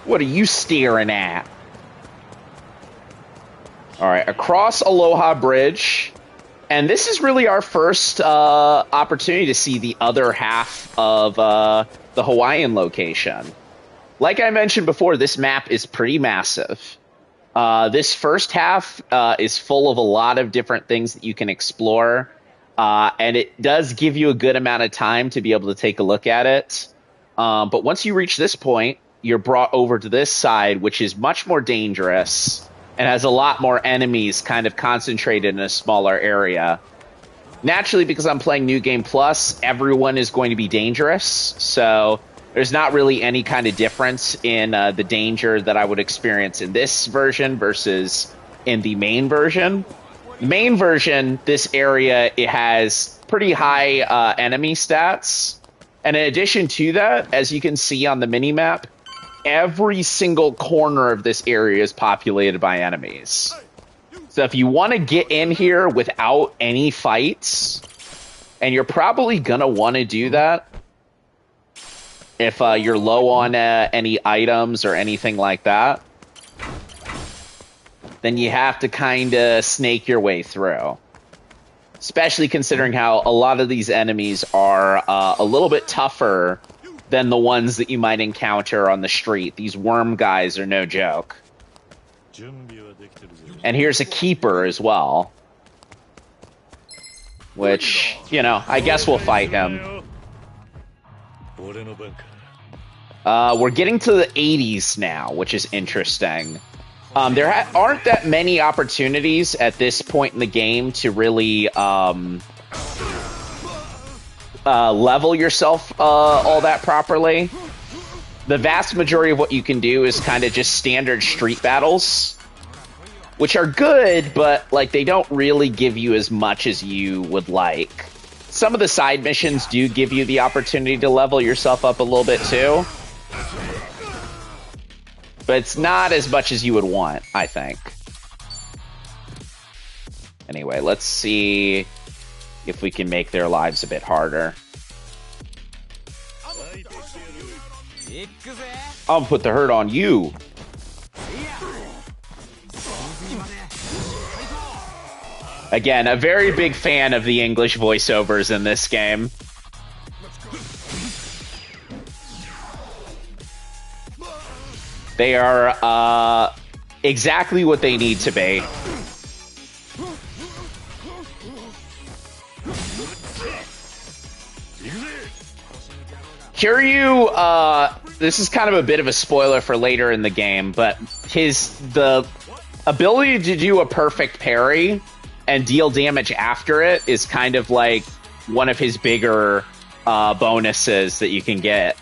What are you staring at? All right, across Aloha Bridge. And this is really our first opportunity to see the other half of the Hawaiian location. Like I mentioned before, this map is pretty massive. This first half is full of a lot of different things that you can explore. And it does give you a good amount of time to be able to take a look at it. But once you reach this point, you're brought over to this side, which is much more dangerous and has a lot more enemies kind of concentrated in a smaller area. Naturally, because I'm playing New Game Plus, everyone is going to be dangerous. So there's not really any kind of difference in the danger that I would experience in this version versus in the main version. The main version, this area, it has pretty high enemy stats. And in addition to that, as you can see on the minimap, every single corner of this area is populated by enemies. So if you want to get in here without any fights, and you're probably going to want to do that if you're low on any items or anything like that, then you have to kind of snake your way through. Especially considering how a lot of these enemies are a little bit tougher than the ones that you might encounter on the street. These worm guys are no joke. And here's a keeper as well. Which, you know, I guess we'll fight him. We're getting to the 80s now, which is interesting. There aren't that many opportunities at this point in the game to really level yourself all that properly. The vast majority of what you can do is kind of just standard street battles, which are good, but like they don't really give you as much as you would like. Some of the side missions do give you the opportunity to level yourself up a little bit too, but it's not as much as you would want, I think. Anyway, let's see if we can make their lives a bit harder. I'll put the hurt on you. Again, a very big fan of the English voiceovers in this game. They are exactly what they need to be. Kiryu, this is kind of a bit of a spoiler for later in the game, but the ability to do a perfect parry and deal damage after it is kind of like one of his bigger bonuses that you can get.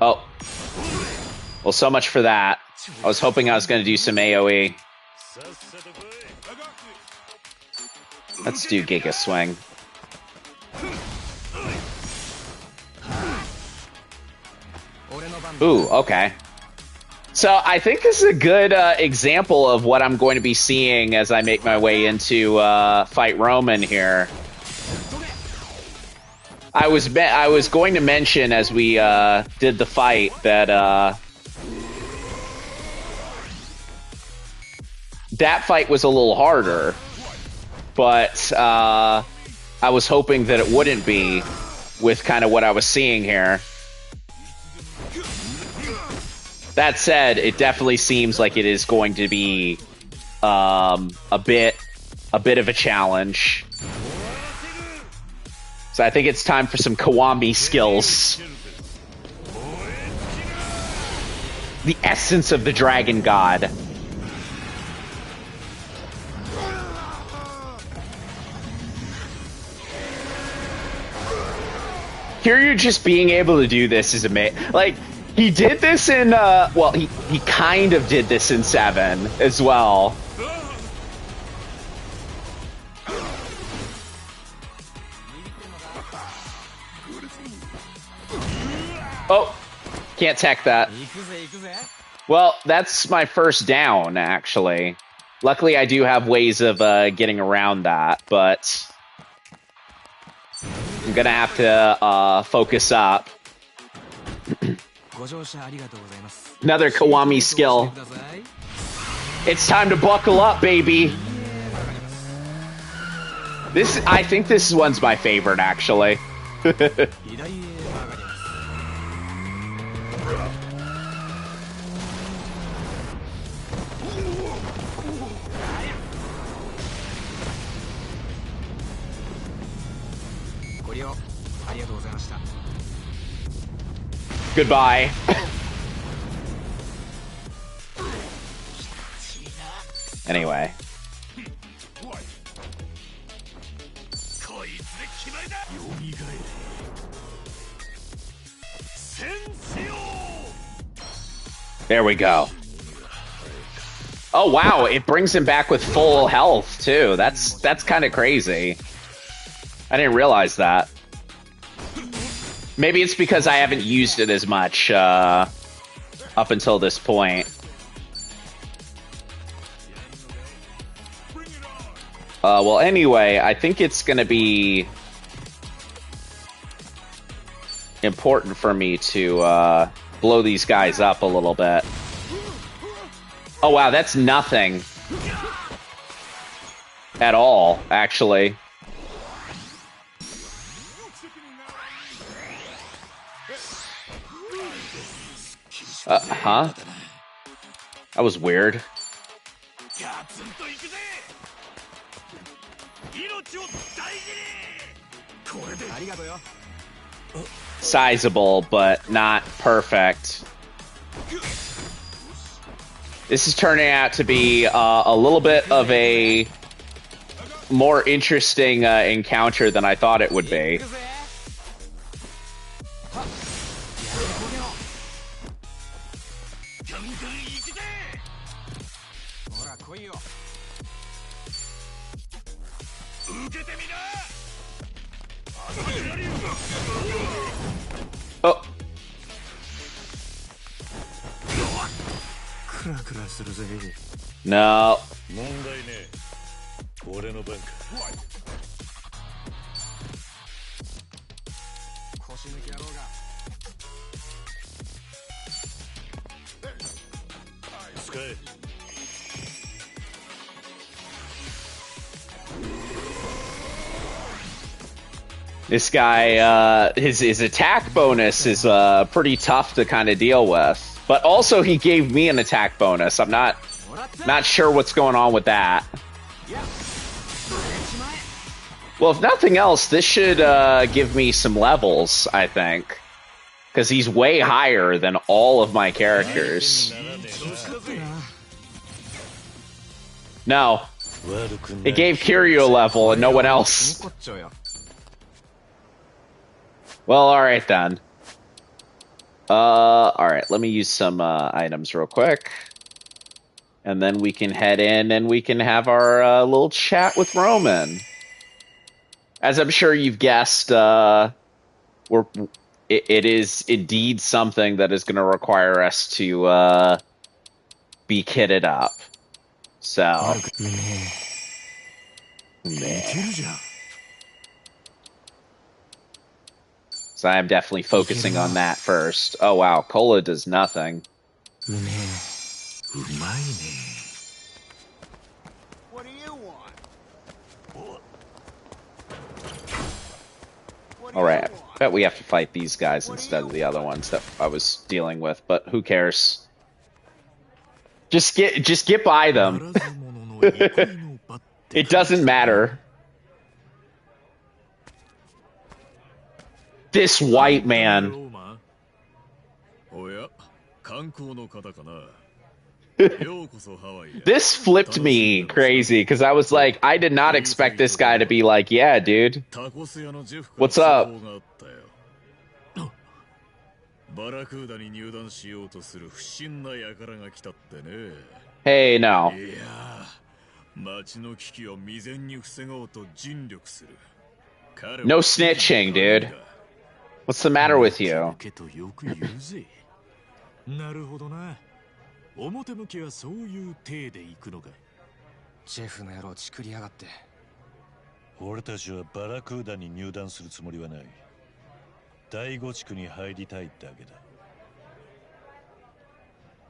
Oh. Well, so much for that. I was hoping I was going to do some AoE. Let's do Giga Swing. Ooh, okay. So I think this is a good example of what I'm going to be seeing as I make my way into fight Roman here. I was going to mention as we did the fight that that fight was a little harder, but I was hoping that it wouldn't be with kind of what I was seeing here. That said, it definitely seems like it is going to be a bit of a challenge. So I think it's time for some Kiwami skills. The essence of the Dragon God. Kiryu just being able to do this is amazing. Like, he did this in, well, he kind of did this in 7 as well. Oh, can't tech that. Well, that's my first down, actually. Luckily, I do have ways of getting around that, but I'm gonna have to focus up. Another Kiwami skill. It's time to buckle up, baby. I think this one's my favorite, actually. Goodbye. Anyway. There we go. Oh wow, it brings him back with full health too. That's kind of crazy. I didn't realize that. Maybe it's because I haven't used it as much up until this point. Well, anyway, I think it's going to be important for me to blow these guys up a little bit. Oh, wow, that's nothing at all, actually. Huh? That was weird. Sizable, but not perfect. This is turning out to be a little bit of a more interesting encounter than I thought it would be. Oh. No. This guy, his attack bonus is pretty tough to kind of deal with. But also he gave me an attack bonus. I'm not sure what's going on with that. Well, if nothing else, this should give me some levels, I think. Because he's way higher than all of my characters. No. It gave Kiryu a level and no one else. Well, alright then. Alright, let me use some items real quick. And then we can head in and we can have our little chat with Roman. As I'm sure you've guessed, it is indeed something that is going to require us to be kitted up. So... So I'm definitely focusing on that first. Oh wow, Cola does nothing. What do you want? Alright, I bet we have to fight these guys instead of the other ones that I was dealing with, but who cares? Just get by them. It doesn't matter. This white man. This flipped me crazy because I was like, I did not expect this guy to be like, yeah, dude. What's up? Hey, no. No snitching, dude. What's the matter with you? What? 表向きはそういう体で行くのか。ジェフの野郎チクりやがって。 What? ジェフの野郎チクりやがって。 What do you want? ジェフの野郎チクりやがって。 What? ジェフの野郎チクりやがって。 What? 俺たちはバラクーダに入団するつもりはない。第五地区に入りたいだけだ。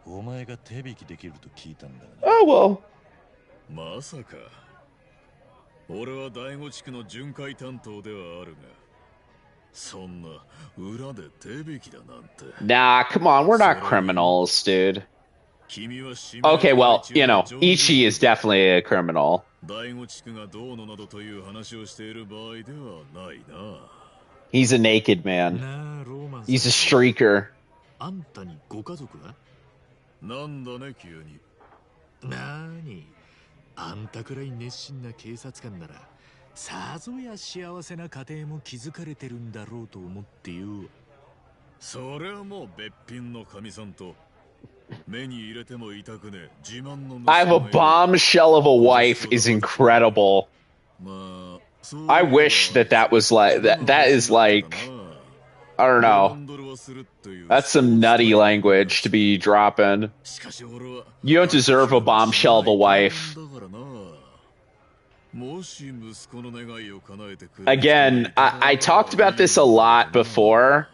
お前が手引きできると聞いたんだがな。Oh, well. まさか。俺は第五地区の巡回担当ではあるが、そんな裏で手引きだなんて。Nah, come on, we're not criminals, dude. Okay, well, you know, Ichi is definitely a criminal. 第五地区がどうのなどという話をしている場合ではないな。He's a naked man. He's a streaker. あんたにご家族は？なんだね、急に。なーに、あんたくらい熱心な警察官なら、さぞや幸せな家庭も築かれてるんだろうと思ってよ。それはもう別品の神さんと。目に入れても痛くね、自慢の。I have a bombshell of a wife is incredible. I wish that was like that is like I don't know. That's some nutty language to be dropping. You don't deserve a bombshell of a wife. Again, I talked about this a lot before,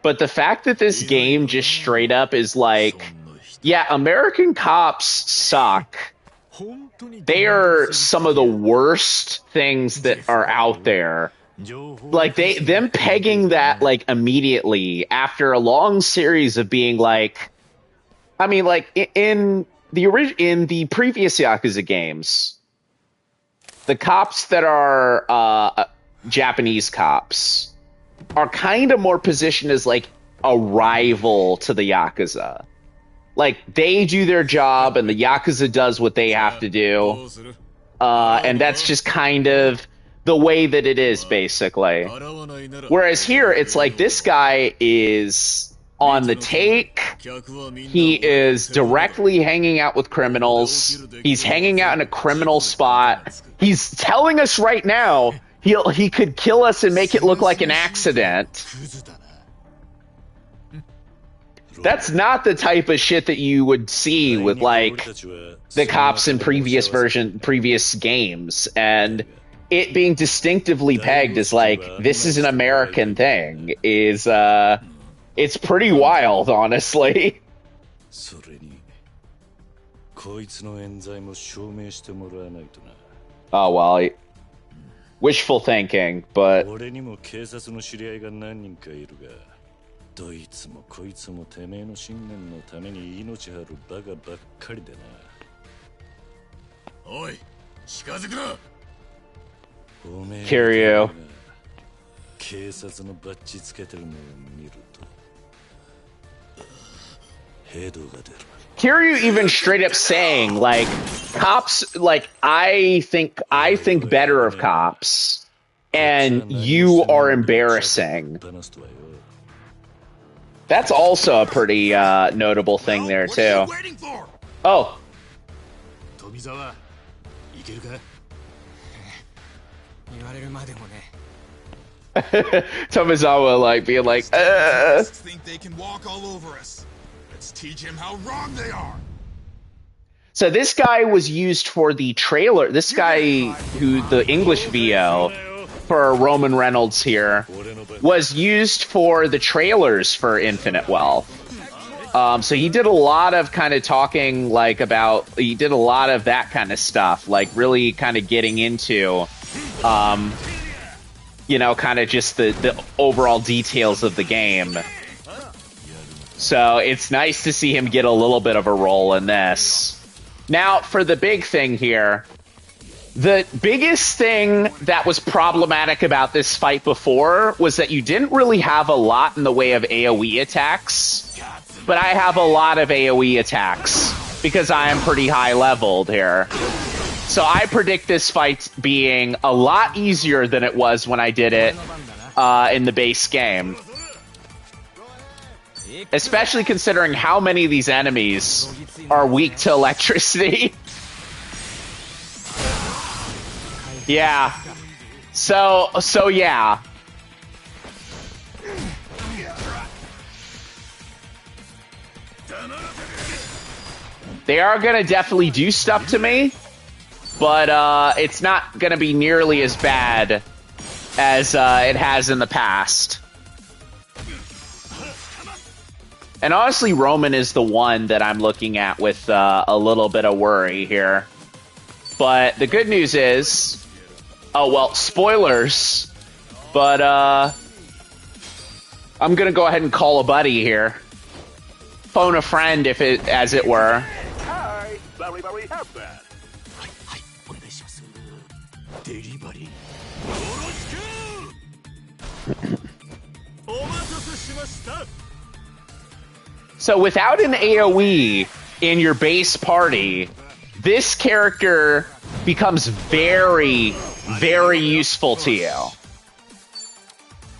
but the fact that this game just straight up is like, yeah, American cops suck. They are some of the worst things that are out there. Like them pegging that like immediately after a long series of being like, I mean, like in the previous Yakuza games, the cops that are Japanese cops are kind of more positioned as like a rival to the Yakuza. Like they do their job and the Yakuza does what they have to do. And that's just kind of the way that it is, basically. Whereas here, it's like this guy is on the take. He is directly hanging out with criminals. He's hanging out in a criminal spot. He's telling us right now he could kill us and make it look like an accident. That's not the type of shit that you would see with like the cops in previous games, and it being distinctively pegged as like this is an American thing is it's pretty wild, honestly. Oh well, wishful thinking, but どいつもこいつもてめえの信念のために命張るバカばっかりでな。おい、近づくな。Kiryu. 警察のバッジつけてるのを見るとヘドが出る。Kiryu even straight up saying like cops, like I think better of cops, and you are embarrassing. That's also a pretty notable thing there too. Oh. Tomizawa like being like, think they can walk all over us. Let's teach him how wrong they are. So this guy was used for the trailer. This guy who the English VO for Roman Reynolds here was used for the trailers for Infinite Wealth. So he did a lot of kind of talking like about, he did a lot of that kind of stuff, like really kind of getting into, you know, kind of just the overall details of the game. So it's nice to see him get a little bit of a role in this. Now, for the big thing here, the biggest thing that was problematic about this fight before was that you didn't really have a lot in the way of AoE attacks, but I have a lot of AoE attacks because I am pretty high leveled here. So I predict this fight being a lot easier than it was when I did it in the base game. Especially considering how many of these enemies are weak to electricity. Yeah. So yeah. They are gonna definitely do stuff to me. but it's not going to be nearly as bad as it has in the past. And honestly, Roman is the one that I'm looking at with a little bit of worry here. But the good news is... Oh, well, spoilers. But, I'm gonna go ahead and call a buddy here. Phone a friend, as it were. Hi, very, very happy. So without an AoE in your base party, this character becomes very, very useful to you.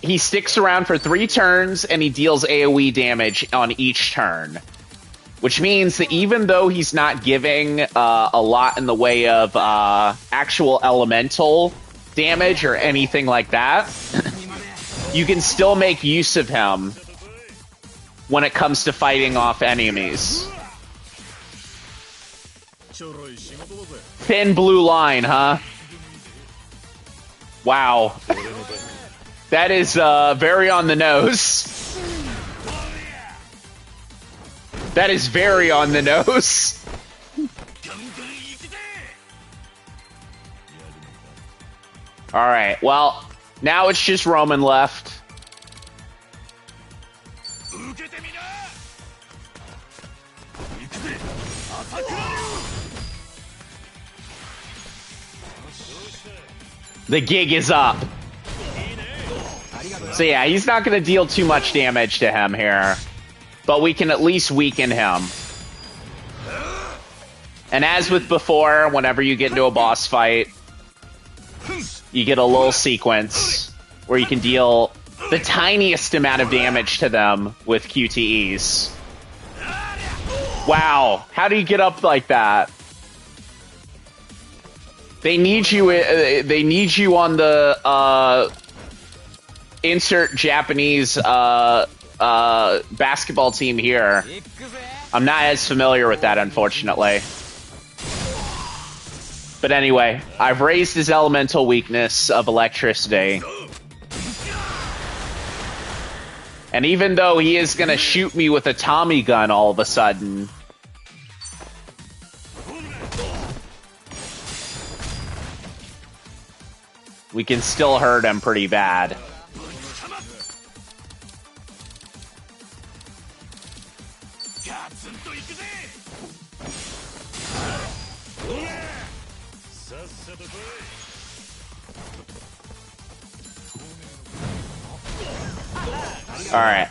He sticks around for 3 turns, and he deals AoE damage on each turn. Which means that even though he's not giving a lot in the way of actual elemental damage or anything like that, you can still make use of him when it comes to fighting off enemies. Thin blue line, huh? Wow. That is very on the nose. That is very on the nose. Alright, well, now it's just Roman left. The gig is up. So yeah, he's not going to deal too much damage to him here. But we can at least weaken him. And as with before, whenever you get into a boss fight, you get a little sequence where you can deal the tiniest amount of damage to them with QTEs. Wow, how do you get up like that? They need you on the insert Japanese basketball team here. I'm not as familiar with that, unfortunately. But anyway, I've raised his elemental weakness of electricity. And even though he is gonna shoot me with a Tommy gun all of a sudden, we can still hurt him pretty bad. Alright.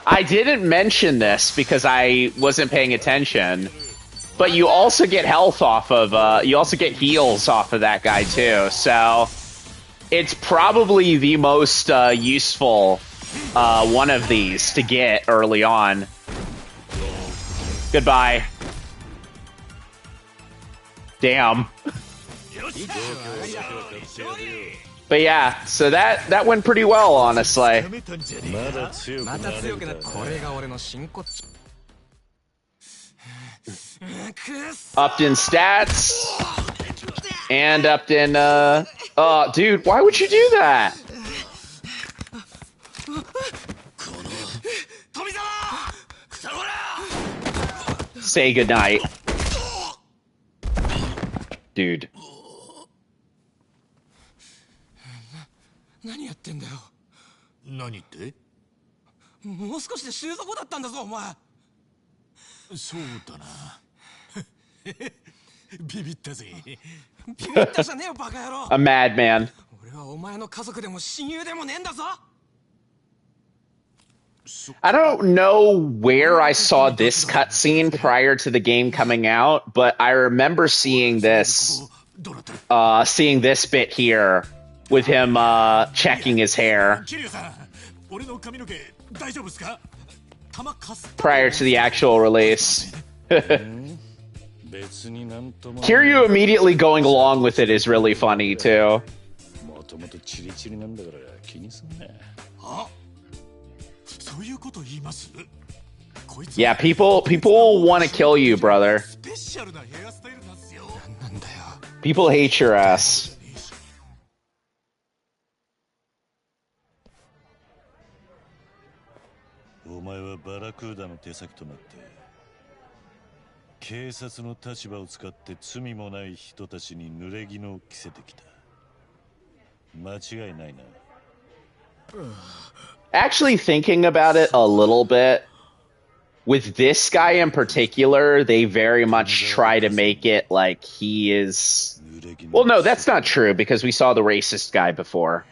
I didn't mention this because I wasn't paying attention, but you also get health off of, you also get heals off of that guy too, so it's probably the most useful one of these to get early on. Goodbye. Damn. But yeah, so that went pretty well, honestly. Upped in stats. And upped in, oh, dude, why would you do that? Say goodnight. Dude. 何やってんだよ。何って？もう少しで死ぬとこだったんだぞ、お前。そうだな。ビビったぜ。ビビったじゃねえよ、バカ野郎。A madman. 俺はお前の家族でも親友でもねえんだぞ。I don't know where I saw this cutscene prior to the game coming out, but I remember seeing this bit here with him checking his hair prior to the actual release. Kiryu immediately going along with it is really funny too. そういうこと言います Yeah, people want to kill you, brother. スペシャルなヘアスタイルなんすよ。なんだよ People hate your ass. お前はバラクーダの手先となって警察の立場を使って罪もない人たちに濡れ衣を着せてきた。間違いないな。Actually, thinking about it a little bit, with this guy in particular, they very much try to make it like he is. Well, no, that's not true because we saw the racist guy before.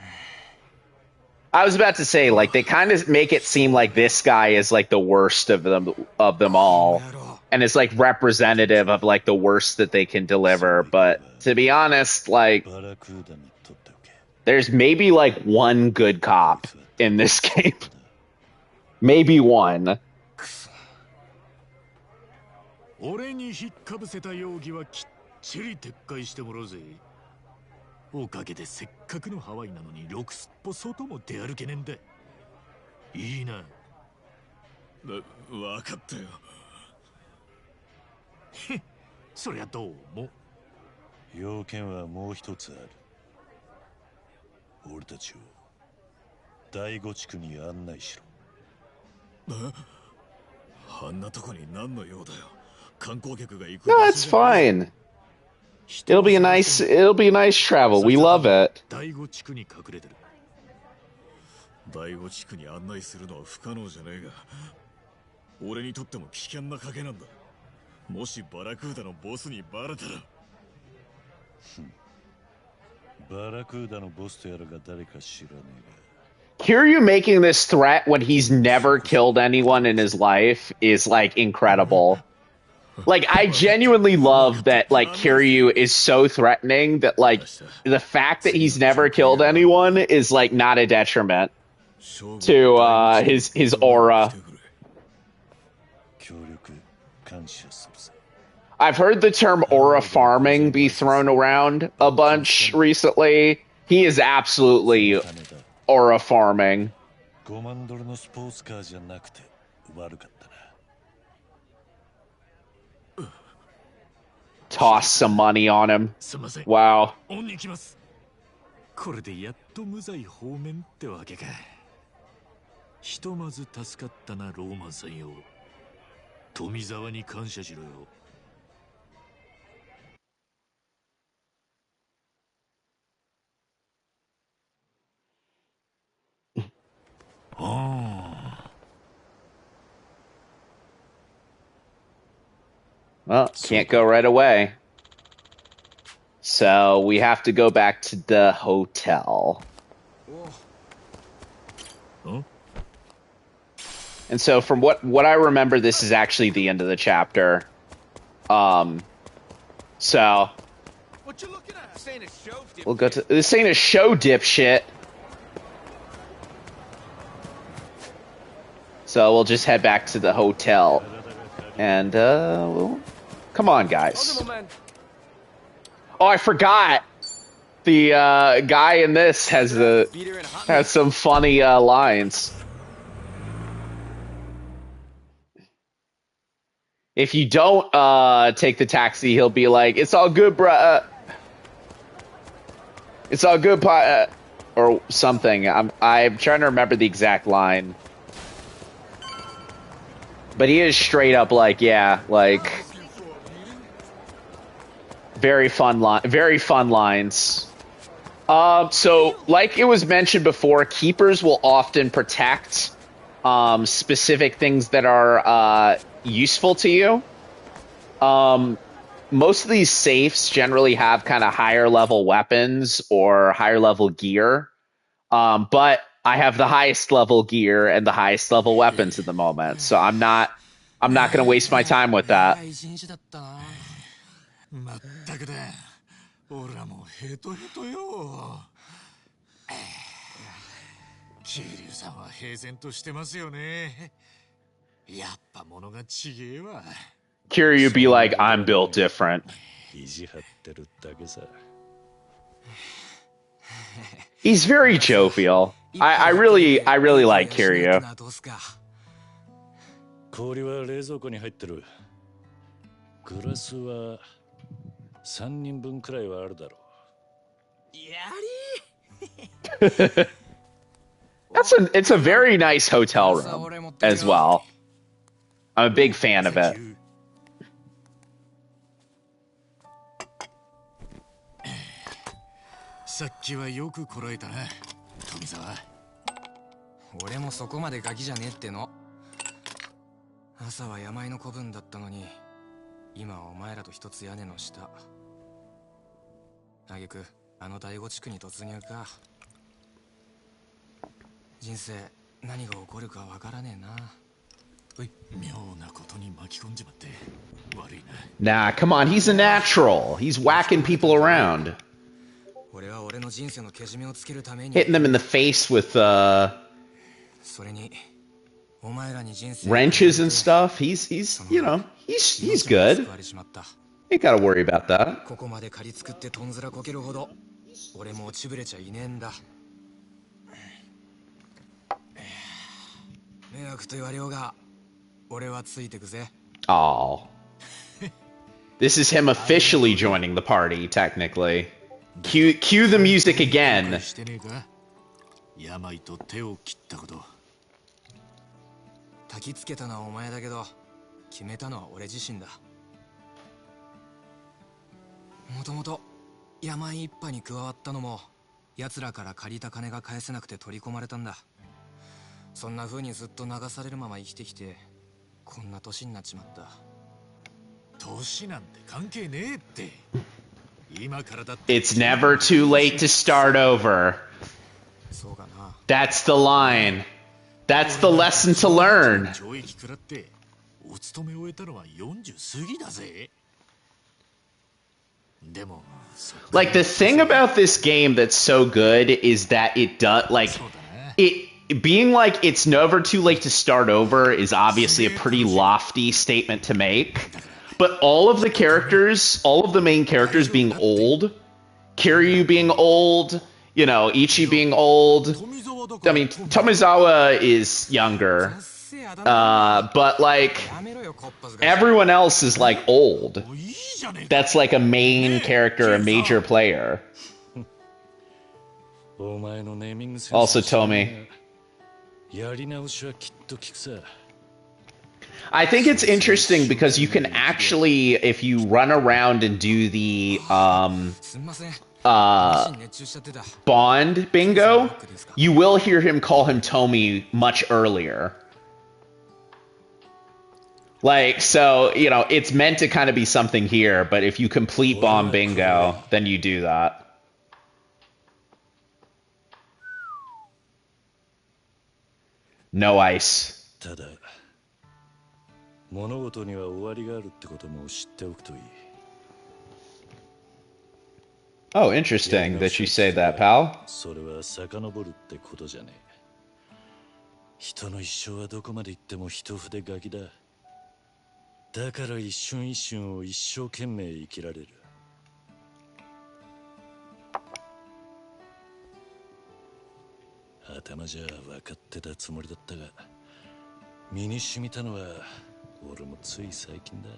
I was about to say, like, they kind of make it seem like this guy is like the worst of them all, and is like representative of like the worst that they can deliver. But to be honest, like, there's maybe like one good cop in this game, maybe one. 俺に引っかぶせた容疑はきっちり撤回してもらうぜ。おかげでせっかくのハワイなのにろくすっぽ外も出歩けねえんだ。いいな。わかったよ。そりゃどうも。要件はもう一つある。俺たちを第五地区に案内しろ。あんなとこに何の用だよ。観光客が行く。No, it's fine. It'll be a nice travel. We love it. 第五地区に隠れてる。第五地区に案内するのは不可能じゃねえが、俺にとっても危険な賭けなんだ。もしバラクーダのボスにバレたら。バラクーダのボスとやらが誰か知らねえが。Kiryu making this threat when he's never killed anyone in his life is like incredible. Like, I genuinely love that, like, Kiryu is so threatening that, like, the fact that he's never killed anyone is, like, not a detriment to his aura. I've heard the term aura farming be thrown around a bunch recently. He is absolutely aura farming. Toss some money on him. Wow. これでやっと無罪放免ってわけか。ひとまず助かったな、ローマンさんよ。富沢に感謝しろよ。Well, can't go right away. So we have to go back to the hotel. Huh? And so from what I remember, this is actually the end of the chapter. So What you looking at? This ain't a show, dipshit. we'll go to this ain't a show, dipshit. So we'll just head back to the hotel. And well, come on, guys. Oh, I forgot. The guy in this has some funny lines. If you don't take the taxi, he'll be like, "It's all good, bruh. It's all good, or something." I'm trying to remember the exact line. But he is straight up like, yeah, like very fun lines. So like it was mentioned before, keepers will often protect specific things that are useful to you. Most of these safes generally have kind of higher level weapons or higher level gear. But I have the highest level gear and the highest level weapons at the moment, so I'm not going to waste my time with that. まったくだ。俺らもヘトヘトよ。桐生さんは平然としてますよね。やっぱ物がちげえわ。Kiryu be like, I'm built different. 意地張ってるだけさ。He's very jovial. I really like Kiryu. 氷は冷蔵庫に入ってる。グラスは3人分くらいはあるだろう。やり It's a very nice hotel room as well. I'm a big fan of it. さっきはよくこらえたな、富澤。俺もそこまでガキじゃねえっての。朝は山の子分だったのに、今はお前らと一つ屋根の下。あげくあの第五地区に突入か。人生何が起こるかわからねえな。妙なことに巻き込んじまって悪いな。Nah, come on, he's a natural. He's whacking people around. 俺は俺の人生のけじめをつけるために Hitting them in the face with それにお前らに人生 wrenches and stuff. He's you know, he's good. Ain't gotta worry about that. ここまで借り作ってとんずらこけるほど俺も落ちぶれちゃいねえんだ。迷惑と言われようが俺はついてくぜ。 Oh. This is him officially joining the party, technically. Cue the music again. してねえか、病と手を切ったこと。焚きつけたのはお前だけど決めたのは俺自身だ。もともと病一派に加わったのも奴らから借りた金が返せなくて取り込まれたんだ。そんな風にずっと流されるまま生きてきてこんな年になっちまった。年なんて関係ねえって。今からだって。 It's never too late to start over. そうかな。 That's the line. That's the lesson to learn. 懲役食らってお勤め終えたのは40過ぎだぜ。でも Like, the thing about this game that's so good is that it does, like, it being like it's never too late to start over is obviously a pretty lofty statement to make. But all of the characters, all of the main characters being old, Kiryu being old, you know, Ichi being old. I mean, Tomizawa is younger. But, like, everyone else is, like, old. That's, like, a main character, a major player. Also, Tomi. I think it's interesting because you can actually, if you run around and do the Bond bingo, you will hear him call him Tomi much earlier. Like, so, you know, it's meant to kind of be something here, but if you complete Bond bingo, then you do that. No ice. 物事には終わりがあるってことも知っておくといい。 Oh, interesting that you say that, pal. それは遡るってことじゃねえ。人の一生はどこまで行っても一筆書きだ。だから一瞬一瞬を一生懸命生きられる。頭じゃ分かってたつもりだったが、身に染みたのは俺もつい最近だ。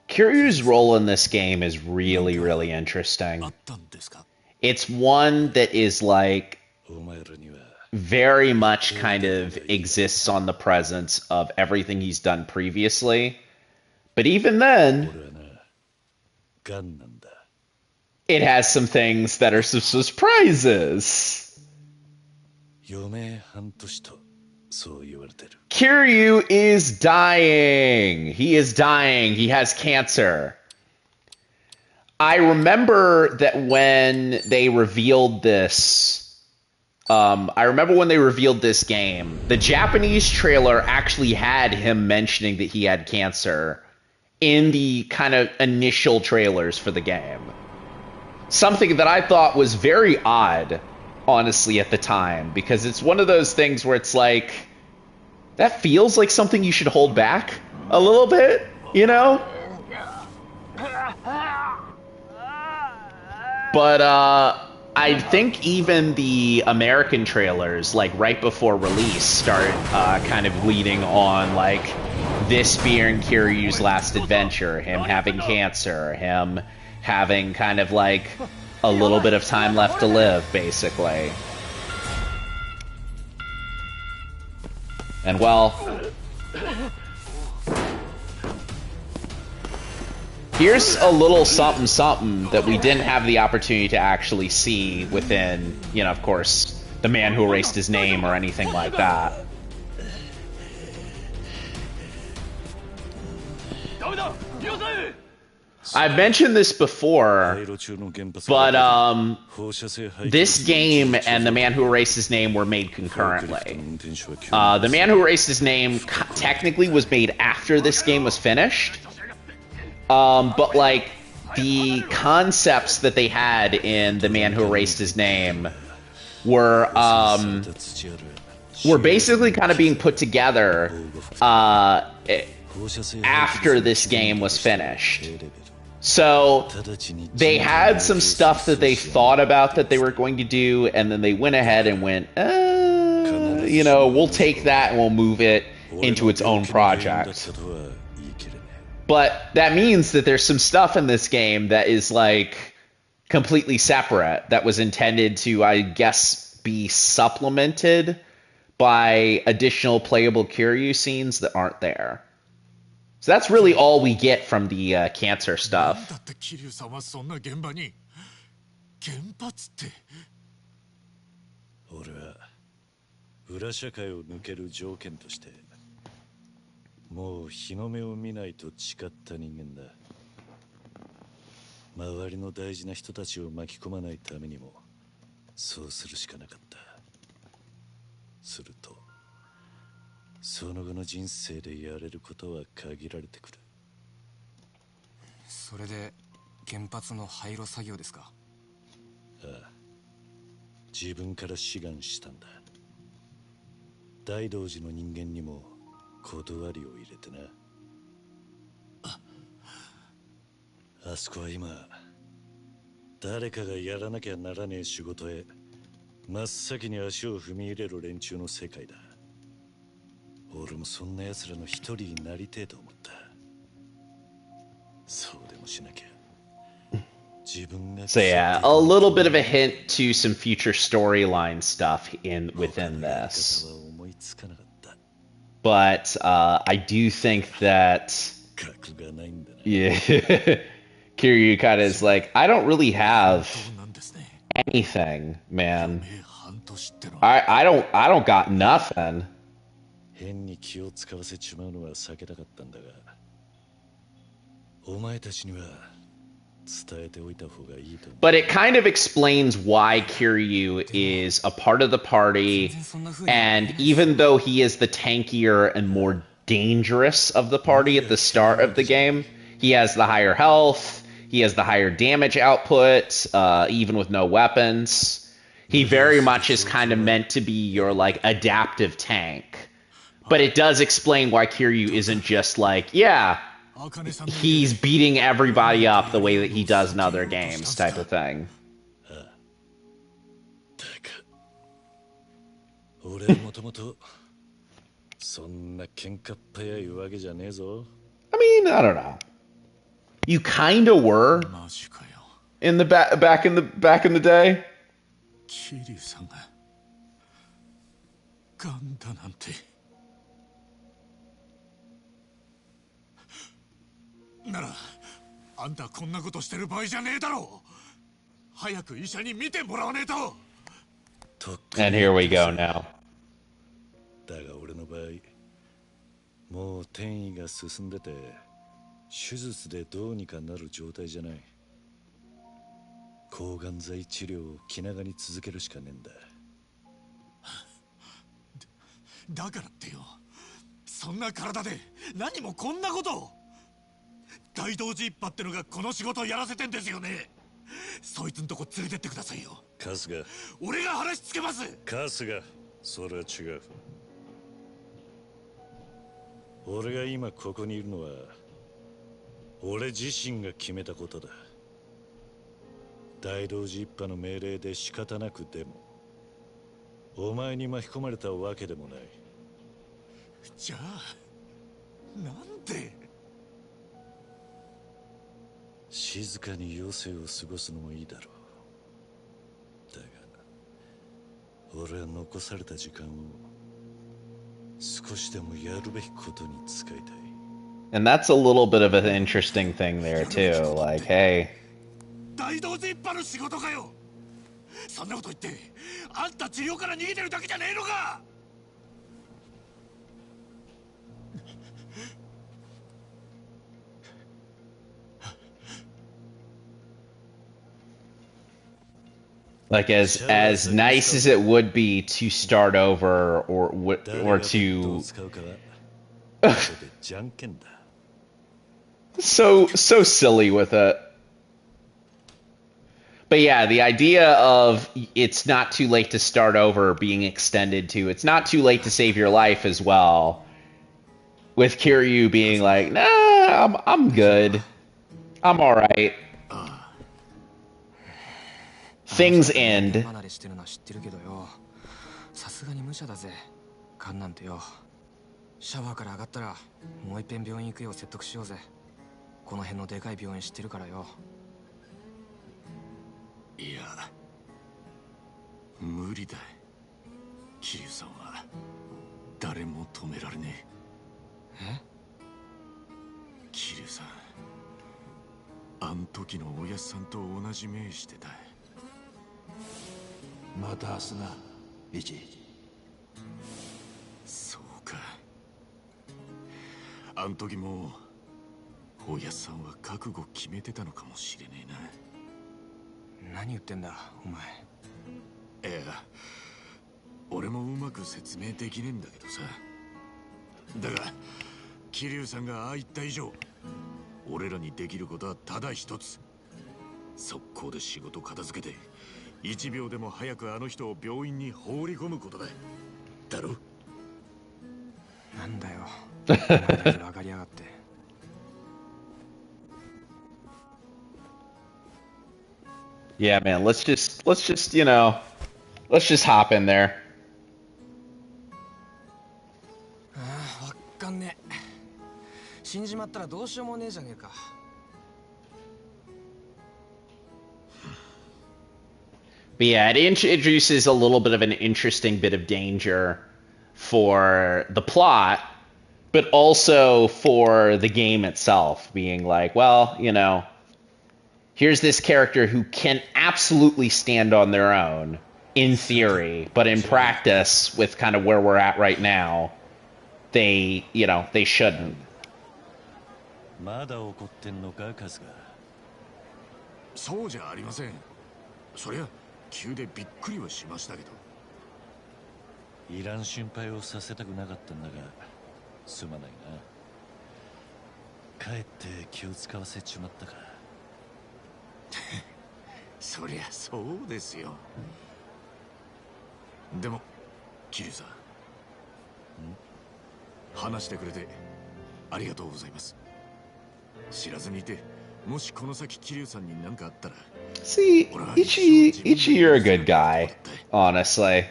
Kiryu's role in this game is really, really interesting. It's one that is like very much kind of exists on the presence of everything he's done previously. But even then, it has some things that are some surprises. Kiryu is dying. He is dying. He has cancer. I remember that when they revealed this, game, the Japanese trailer actually had him mentioning that he had cancer in the kind of initial trailers for the game. Something that I thought was very odd, honestly, at the time, because it's one of those things where it's like, that feels like something you should hold back a little bit, you know? But, I think even the American trailers, like right before release, start kind of leading on like this being Kiryu's last adventure, him having cancer, him having kind of like a little bit of time left to live, basically. And well, here's a little something something that we didn't have the opportunity to actually see within, you know, of course, The Man Who Erased His Name or anything like that. I've mentioned this before, but this game and The Man Who Erased His Name were made concurrently. The Man Who Erased His Name technically was made after this game was finished, but like the concepts that they had in The Man Who Erased His Name were basically kind of being put together after this game was finished. So they had some stuff that they thought about that they were going to do, and then they went ahead and went, you know, we'll take that and we'll move it into its own project. But that means that there's some stuff in this game that is like completely separate, that was intended to, I guess, be supplemented by additional playable Kiryu scenes that aren't there. So that's really all we get from the cancer stuff. So yeah, a little bit of a hint to some future storyline stuff within this. But I do think that, yeah, Kiryu kind of is like, I don't really have anything, man. I don't got nothing. But it kind of explains why Kiryu is a part of the party, and even though he is the tankier and more dangerous of the party at the start of the game, he has the higher health, he has the higher damage output, even with no weapons. He very much is kind of meant to be your, like, adaptive tank. But it does explain why Kiryu isn't just like, yeah, he's beating everybody up the way that he does in other games type of thing. I mean, I don't know. You kind of were in the back in the day. And here we go now. 大同時一派の命令で仕方なくでもお前に巻き込まれたわけでもない。じゃあなんで。静かに余生を過ごすのもいいだろう。だが俺は残された時間を少しでもやるべきことに使いたい。 And that's a little bit of an interesting thing there too. Like, hey, 大同時一派の仕事かよ。そんなこと言ってあんた治療から逃げてるだけじゃねえのか。like as nice as it would be to start over or to so silly with it. But yeah, the idea of it's not too late to start over being extended to it's not too late to save your life as well. With Kiryu being like, nah, I'm good. I'm alright. Things end. さすがに無茶だぜ。カンなんてよ。シャワーから上がったらもう一遍病院行くよう説得しようぜ。この辺のでかい病院知ってるからよ。いや、無理だ。桐生さんは誰も止められねえ。桐生さん、あん時のおやっさんと同じ目してた。また明日な、イチ。そうか。あん時もおやっさんは覚悟決めてたのかもしれねえな。何言ってんだ、お前。いや、俺もうまく説明できねえんだけどさ。だが、桐生さんがああ言った以上、俺らにできることはただ一つ。速攻で仕事片付けて、1秒でも早くあの人を病院に放り込むことだ。だろ？なんだよ。お前だけ上がりやがって。Yeah, man, let's just let's just hop in there. ああ、わかんねえ。死んじまったらどうしようもねえじゃねえか。But yeah, it introduces a little bit of an interesting bit of danger for the plot, but also for the game itself, being like, well, here's this character who can absolutely stand on their own, in theory, but in practice, with kind of where we're at right now, they shouldn't. まだ怒ってんのか、カズが。そうじゃありません。そりゃ急でびっくりはしましたけど。いらん心配をさせたくなかったんだが、すまないな。かえって気を使わせちまったか。そりゃそうですよ。でも、桐生さん。話してくれてありがとうございます。知らずにいて、もしこの先桐生さんに何かあったら。See, Ichi, you're a good guy, honestly.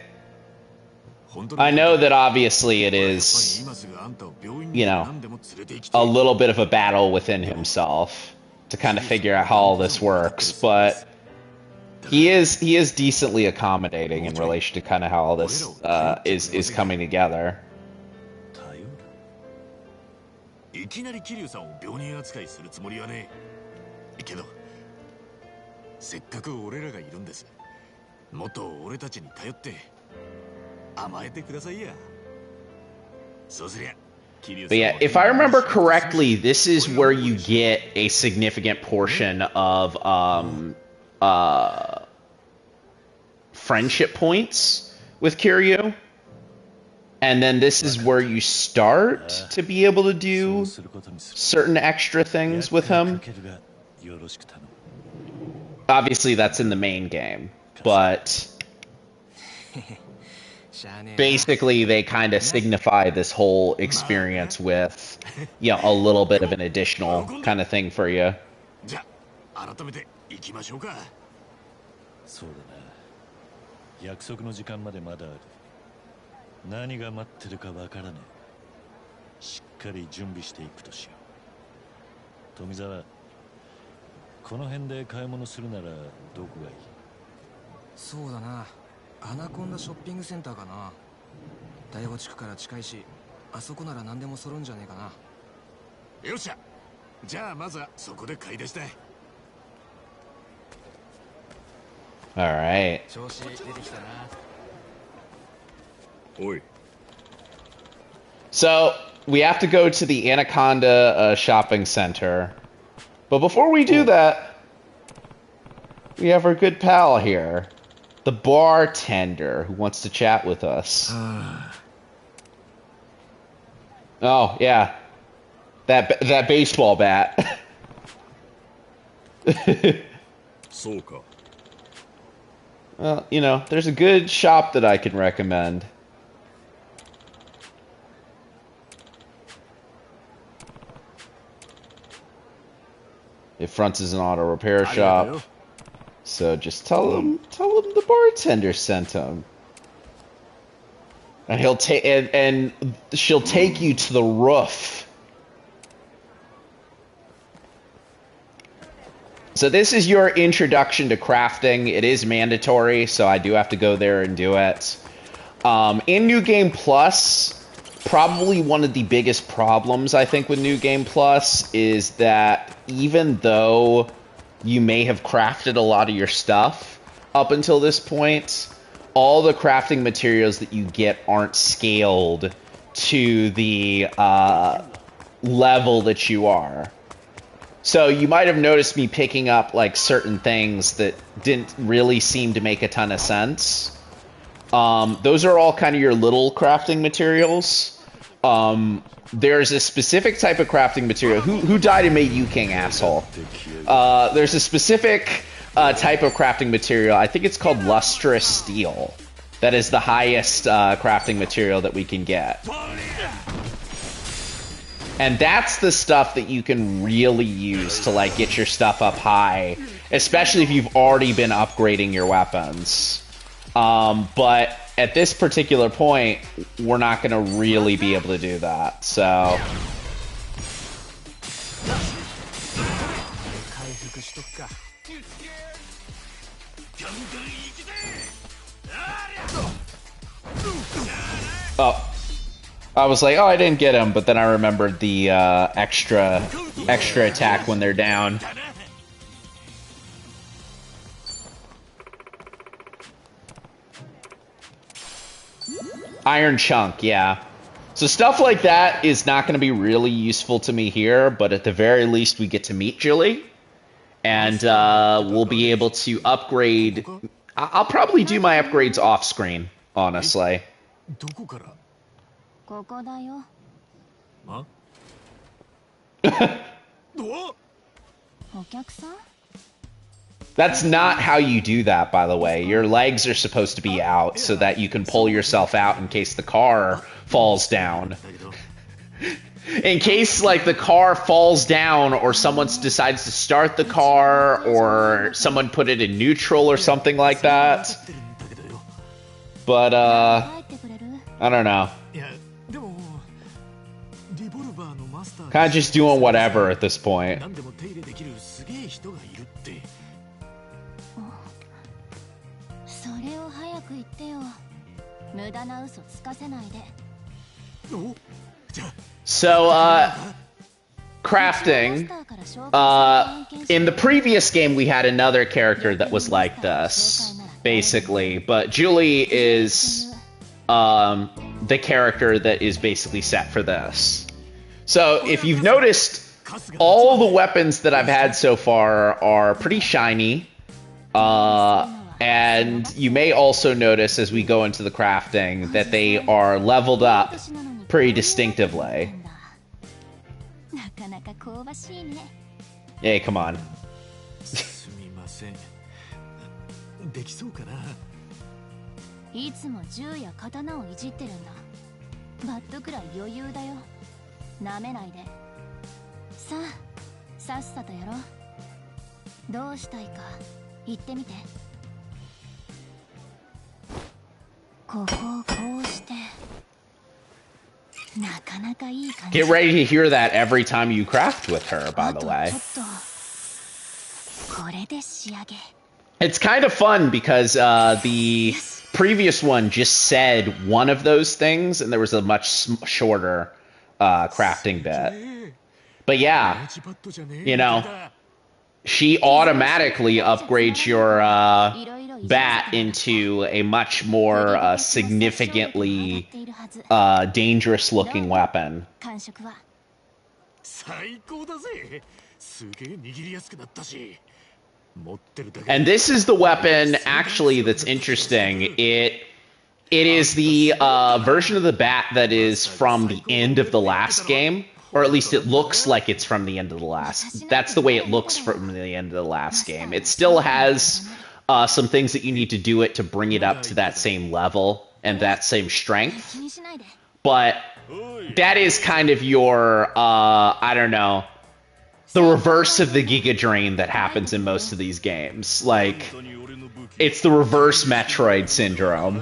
I know that obviously it is, a little bit of a battle within himself to kind of figure out how all this works, but he is decently accommodating in relation to kind of how all this is coming together. いきなり桐生さんを病人扱いするつもりはねえ。けど、せっかく俺らがいるんです。もっと俺たちに頼って甘えてくださいや。そうすりゃ。But yeah, if I remember correctly, this is where you get a significant portion of friendship points with Kiryu. And then this is where you start to be able to do certain extra things with him. Obviously, that's in the main game, but basically they kind of signify this whole experience with, a little bit of an additional kind of thing for you. そうだな。約束の時間までまだある。何が待ってるかわからねえ。しっかり準備していくとしよう。富澤、この辺で買い物するならどこがいい？そうだな、アナコンダショッピングセンターかな。第5地区から近いし、あそこなら何でも揃うんじゃねえかな。よっしゃ、じゃあまずはそこで買い出したい。 All right. 調子出てきたな。おい。 So we have to go to the Anaconda shopping center. But before we do that, we have our good pal here, the bartender, who wants to chat with us. Oh, yeah. That baseball bat. そうか。 Well, you know, there's a good shop that I can recommend. It fronts as an auto repair shop. So just tell him the bartender sent him. And he'll take and she'll take you to the roof. So this is your introduction to crafting. It is mandatory, so I do have to go there and do it. In New Game Plus, probably one of the biggest problems, I think, with New Game Plus is that even though you may have crafted a lot of your stuff up until this point, all the crafting materials that you get aren't scaled to the level that you are. So you might have noticed me picking up like certain things that didn't really seem to make a ton of sense. Those are all kind of your little crafting materials. There's a specific type of crafting material. Who died and made you king, asshole? There's a specific type of crafting material. I think it's called lustrous steel. That is the highest crafting material that we can get. And that's the stuff that you can really use to like get your stuff up high, especially if you've already been upgrading your weapons. But at this particular point, we're not going to really be able to do that. So oh, I was like, oh, I didn't get him, but then I remembered the extra attack when they're down. Iron chunk, yeah. So stuff like that is not going to be really useful to me here, but at the very least we get to meet Julie, and we'll be able to upgrade. I'll probably do my upgrades off screen, honestly. ここだよ。あ？お客さん？ That's not how you do that, by the way. Your legs are supposed to be out so that you can pull yourself out in case the car falls down. In case, like, the car falls down or someone decides to start the car or someone put it in neutral or something like that. But, I don't know. Kind of just doing whatever at this point. それを早く言ってよ。無駄な嘘つかせないで。 So, crafting. In the previous game, we had another character that was like this, basically. But Julie is the character that is basically set for this. So, if you've noticed, all the weapons that I've had so far are pretty shiny. And you may also notice as we go into the crafting that they are leveled up pretty distinctively. Hey, come on. すみません。できそうかな。いつも銃や刀をいじってるんだ。バットくらい余裕だよ。なめないで。さあ、さっさとやろう。どうしたいか言ってみて。Get ready to hear that every time you craft with her, by the way. It's kind of fun because the previous one just said one of those things, and there was a much shorter crafting bit. But yeah, you know, she automatically upgrades your bat into a much more significantly dangerous-looking weapon. And this is the weapon, actually, that's interesting. It is the version of the bat that is from the end of the last game. Or at least it looks like it's from the end of the last. That's the way it looks from the end of the last game. It still has some things that you need to do it to bring it up to that same level and that same strength. But that is kind of your, I don't know, the reverse of the Giga Drain that happens in most of these games. Like, it's the reverse Metroid syndrome.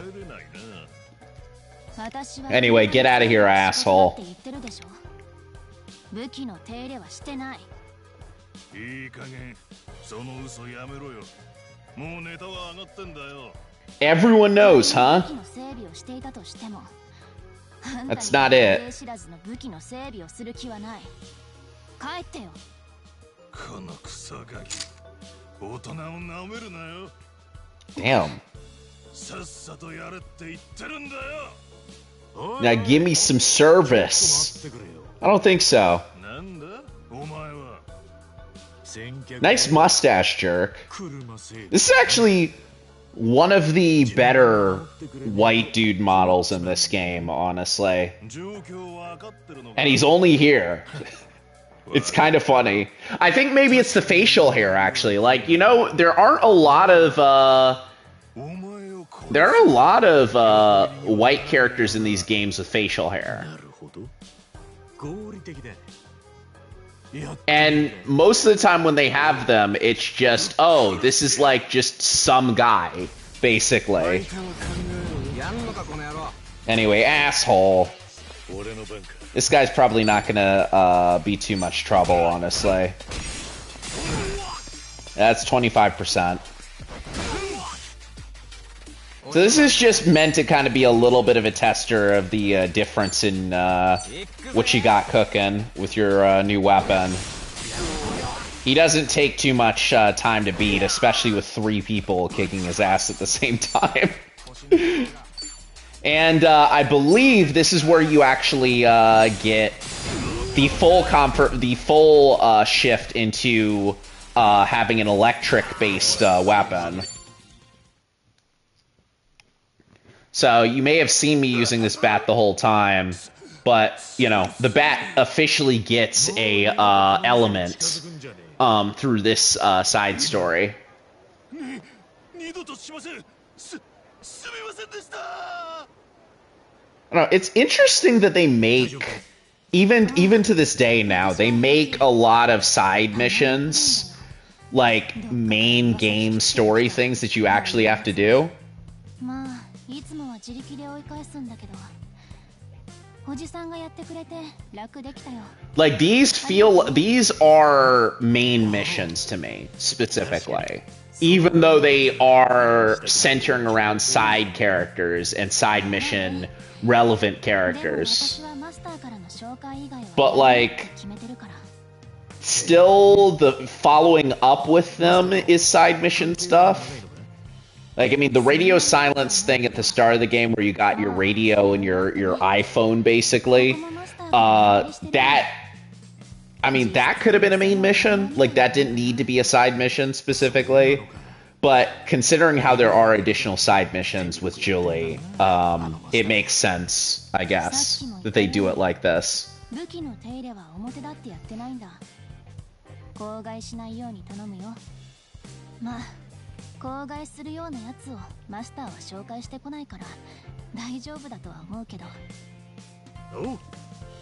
Anyway, get out of here, asshole. Everyone knows, huh? That's not it. Damn. Now give me some service. I don't think so. Nice mustache, jerk. This is actually one of the better white dude models in this game, honestly. And he's only here. It's kind of funny. I think maybe it's the facial hair, actually. Like, you know, there aren't a lot of white characters in these games with facial hair. And most of the time when they have them, it's just, oh, this is like just some guy, basically. Anyway, asshole. This guy's probably not gonna be too much trouble, honestly. That's 25%. So this is just meant to kind of be a little bit of a tester of the difference in what you got cooking with your new weapon. He doesn't take too much time to beat, especially with 3 people kicking his ass at the same time. And I believe this is where you actually get the full shift into having an electric-based weapon. So you may have seen me using this bat the whole time, but you know the bat officially gets a element through this side story. I don't know, it's interesting that they make, even to this day now, they make a lot of side missions, like main game story things that you actually have to do. Like these are main missions to me, specifically. Even though they are centering around side characters and side mission relevant characters. But like, still the following up with them is side mission stuff. Like, I mean, the radio silence thing at the start of the game where you got your radio and your iPhone, basically, that could have been a main mission. Like, that didn't need to be a side mission, specifically. But considering how there are additional side missions with Julie, it makes sense, I guess, that they do it like this.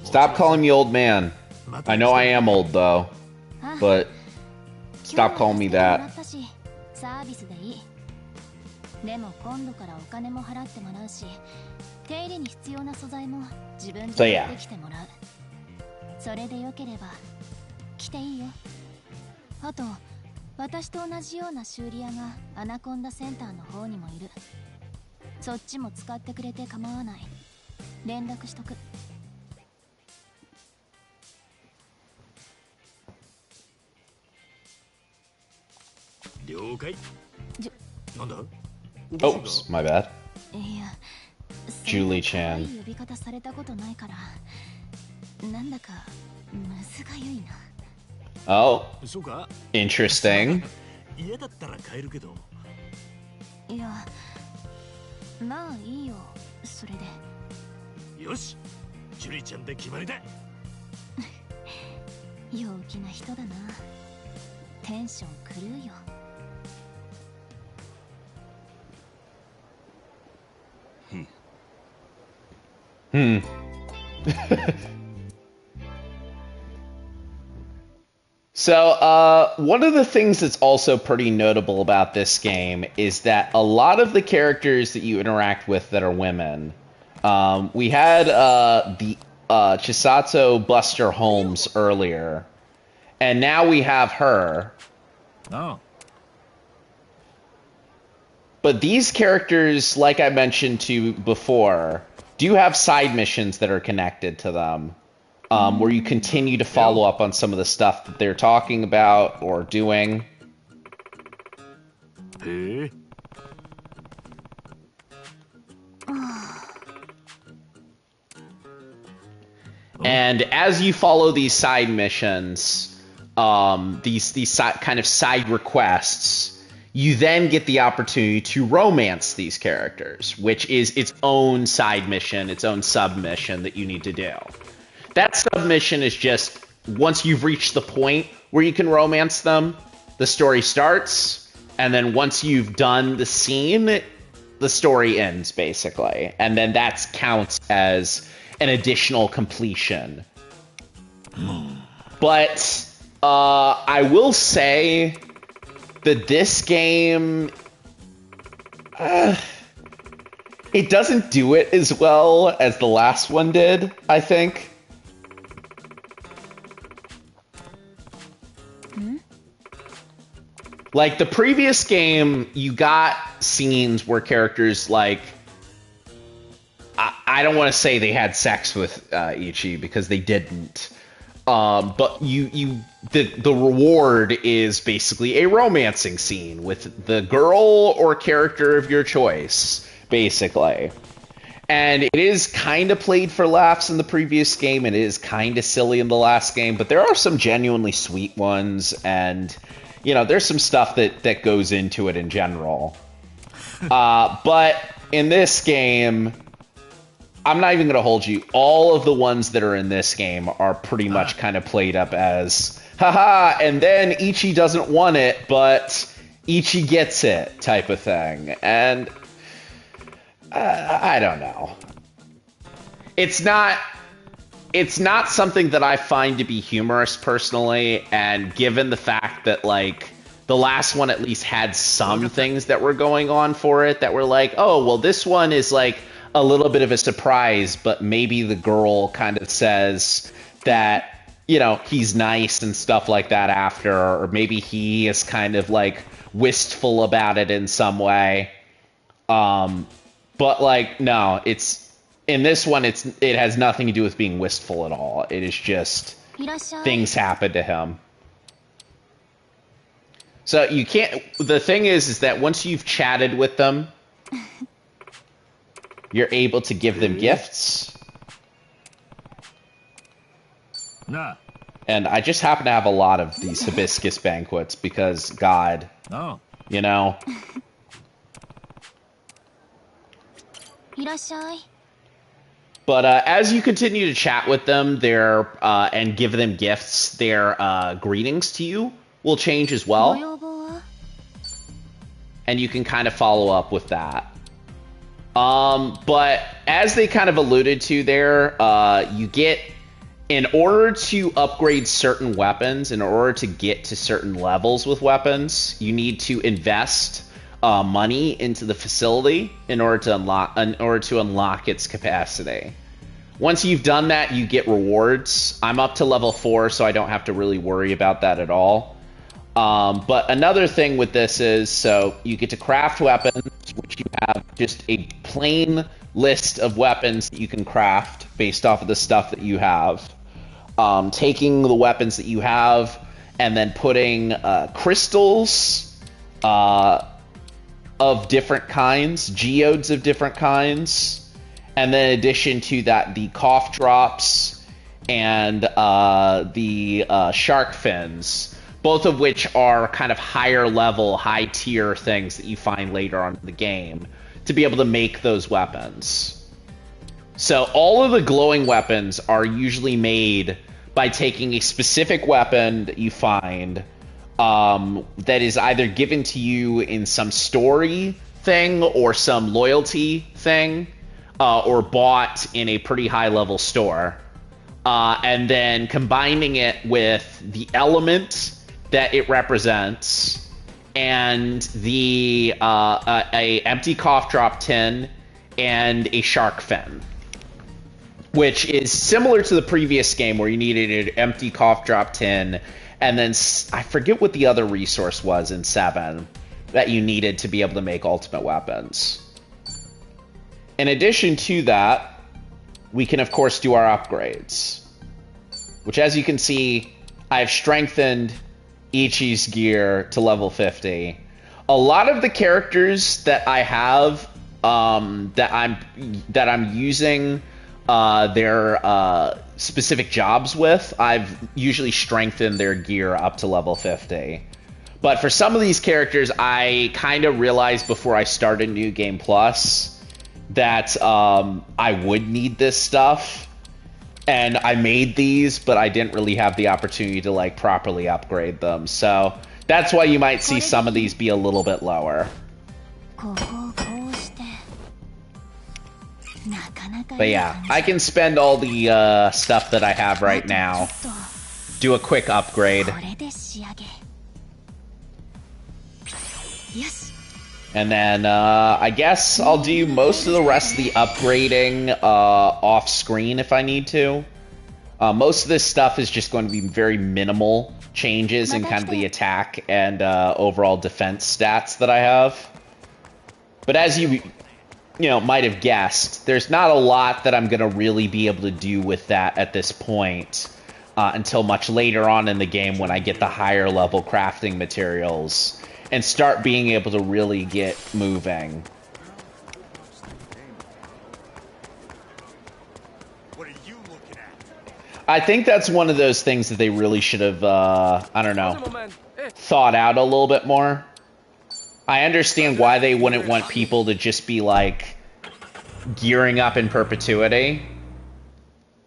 Stop calling me old man. I know I am old though, but stop calling me that. でも今度からお金も払ってもらうし、手入れに必要な素材も自分 So で yeah. 持ってきてもらう。それでよければ来ていいよ。あと私と同じような修理屋がアナコンダセンターの方にもいる。そっちも使ってくれて構わない。連絡しとく。了解。なんだ？ Oops, my bad. いや、 Julie Chan. 呼び方されたことないから、なんだかむずがゆいな。Oh, そうか。 interesting. 嫌だったら変えるけど。いや、まあいいよ、それで。よし、ジュリちゃんで決まりだ。陽気な人だな。テンション狂うよ。So, one of the things that's also pretty notable about this game is that a lot of the characters that you interact with that are women, we had the Chisato Buster Holmes earlier, and now we have her. Oh. But these characters, like I mentioned to you before, do have side missions that are connected to them. Where you continue to follow up on some of the stuff that they're talking about or doing. Hey. And as you follow these side missions, these kind of side requests, you then get the opportunity to romance these characters, which is its own side mission, its own submission that you need to do. That submission is just, once you've reached the point where you can romance them, the story starts, and then once you've done the scene, the story ends, basically. And then that counts as an additional completion. But I will say that this game, it doesn't do it as well as the last one did, I think. Like, the previous game, you got scenes where characters, like... I don't want to say they had sex with Ichi, because they didn't. But the reward is basically a romancing scene with the girl or character of your choice, basically. And it is kind of played for laughs in the previous game, and it is kind of silly in the last game, but there are some genuinely sweet ones, and... You know, there's some stuff that goes into it in general. But in this game, I'm not even going to hold you. All of the ones that are in this game are pretty much kind of played up as, haha, and then Ichi doesn't want it, but Ichi gets it type of thing. And I don't know. It's not something that I find to be humorous personally, and given the fact that, like, the last one at least had some things that were going on for it that were like, oh, well, this one is, like, a little bit of a surprise, but maybe the girl kind of says that, you know, he's nice and stuff like that after, or maybe he is kind of, like, wistful about it in some way. But, like, no, in this one, it has nothing to do with being wistful at all. It is just things happen to him. So you can't... The thing is that once you've chatted with them, you're able to give them gifts. Nah. And I just happen to have a lot of these hibiscus banquets because, God, you know... But as you continue to chat with them, and give them gifts, their greetings to you will change as well. And you can kind of follow up with that. But as they kind of alluded to there, you get, in order to upgrade certain weapons, in order to get to certain levels with weapons, you need to invest money into the facility in order to unlock its capacity. Once you've done that, you get rewards. I'm up to level 4, so I don't have to really worry about that at all. But another thing with this is, so you get to craft weapons, which you have just a plain list of weapons that you can craft based off of the stuff that you have. Taking the weapons that you have and then putting crystals of different kinds, geodes of different kinds, and then in addition to that, the cough drops and the shark fins, both of which are kind of higher level, high tier things that you find later on in the game to be able to make those weapons. So all of the glowing weapons are usually made by taking a specific weapon that you find that is either given to you in some story thing or some loyalty thing, or bought in a pretty high level store, and then combining it with the element that it represents and the a empty cough drop tin and a shark fin, which is similar to the previous game where you needed an empty cough drop tin, and then I forget what the other resource was in 7 that you needed to be able to make ultimate weapons. In addition to that, we can of course do our upgrades, which, as you can see, I've strengthened Ichi's gear to level 50. A lot of the characters that I have that I'm using their specific jobs with, I've usually strengthened their gear up to level 50. But for some of these characters, I kind of realized before I started New Game Plus that I would need this stuff, and I made these, but I didn't really have the opportunity to like properly upgrade them. So that's why you might see some of these be a little bit lower. But yeah, I can spend all the stuff that I have right now, do a quick upgrade, and then I guess I'll do most of the rest of the upgrading off screen if I need to. Most of this stuff is just going to be very minimal changes in kind of the attack and overall defense stats that I have. But as you might have guessed, there's not a lot that I'm going to really be able to do with that at this point until much later on in the game when I get the higher level crafting materials and start being able to really get moving. What are you looking at? I think that's one of those things that they really should have, I don't know, thought out a little bit more. I understand why they wouldn't want people to just be, like, gearing up in perpetuity.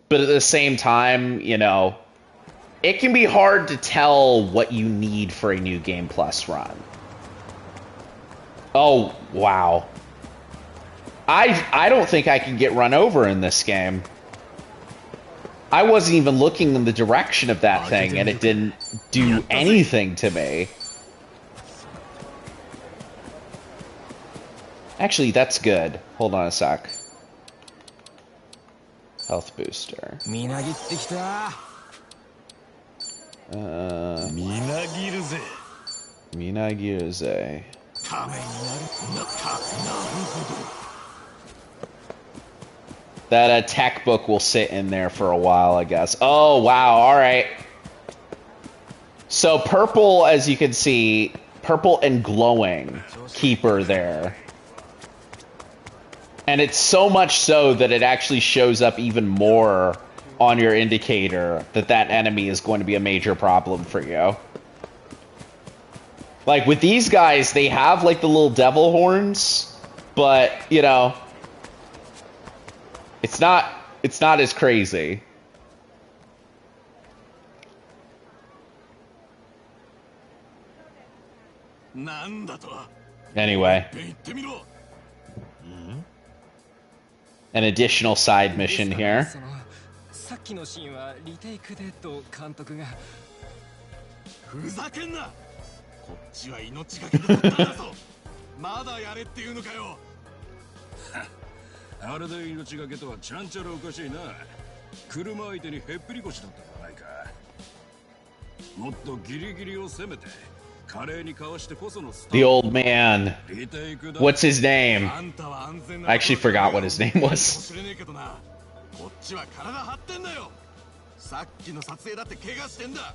But at the same time, it can be hard to tell what you need for a New Game Plus run. Oh, wow. I don't think I can get run over in this game. I wasn't even looking in the direction of that thing, and it didn't do anything to me. Actually, that's good. Hold on a sec. Health booster. Minagiruze. That tech book will sit in there for a while, I guess. Oh, wow, alright. So purple, as you can see, purple and glowing keeper there. And it's so much so that it actually shows up even more on your indicator that that enemy is going to be a major problem for you. Like, with these guys, they have, like, the little devil horns, but, it's not as crazy. Anyway. An additional side mission here. まだやれっていうのかよ。あれで命がけとはちゃんちゃらおかしいな。車相手にへっぴり腰だったじゃないか。もっとギリギリを攻めて華麗にかわしてこそのスター The old man. What's his name? I actually forgot what his name was. こっちは体張ってんだよ。さっきの撮影だって怪我してんだ。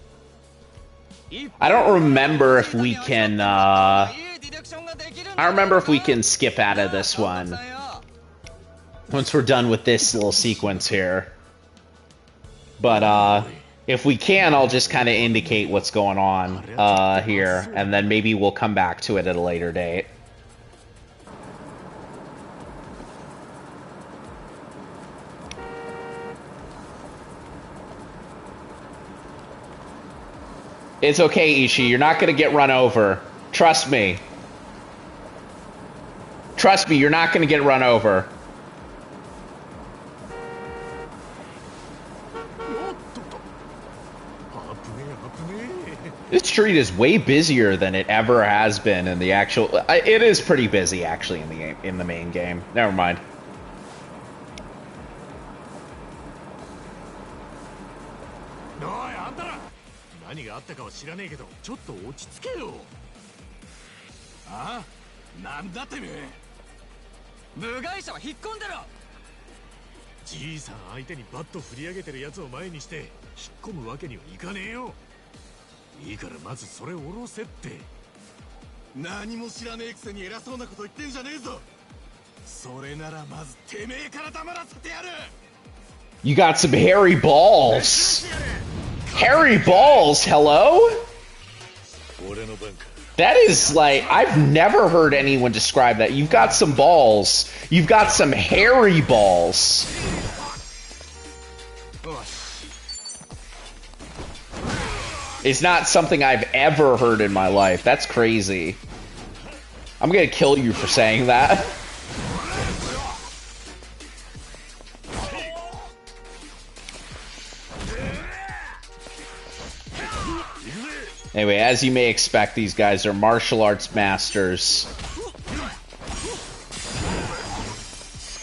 I don't remember if we can, I don't remember if we can skip out of this one. Once we're done with this little sequence here. But, if we can, I'll just kind of indicate what's going on, here. And then maybe we'll come back to it at a later date. It's okay, Ichi. You're not gonna get run over. Trust me. Trust me, you're not gonna get run over. This street is way busier than it ever has been in the actual. It is pretty busy actually in the game, in the main game. Never mind. You got some hairy balls. Hairy balls, hello? That is like, I've never heard anyone describe that. You've got some balls. You've got some hairy balls. It's not something I've ever heard in my life. That's crazy. I'm gonna kill you for saying that. Anyway, as you may expect, these guys are martial arts masters.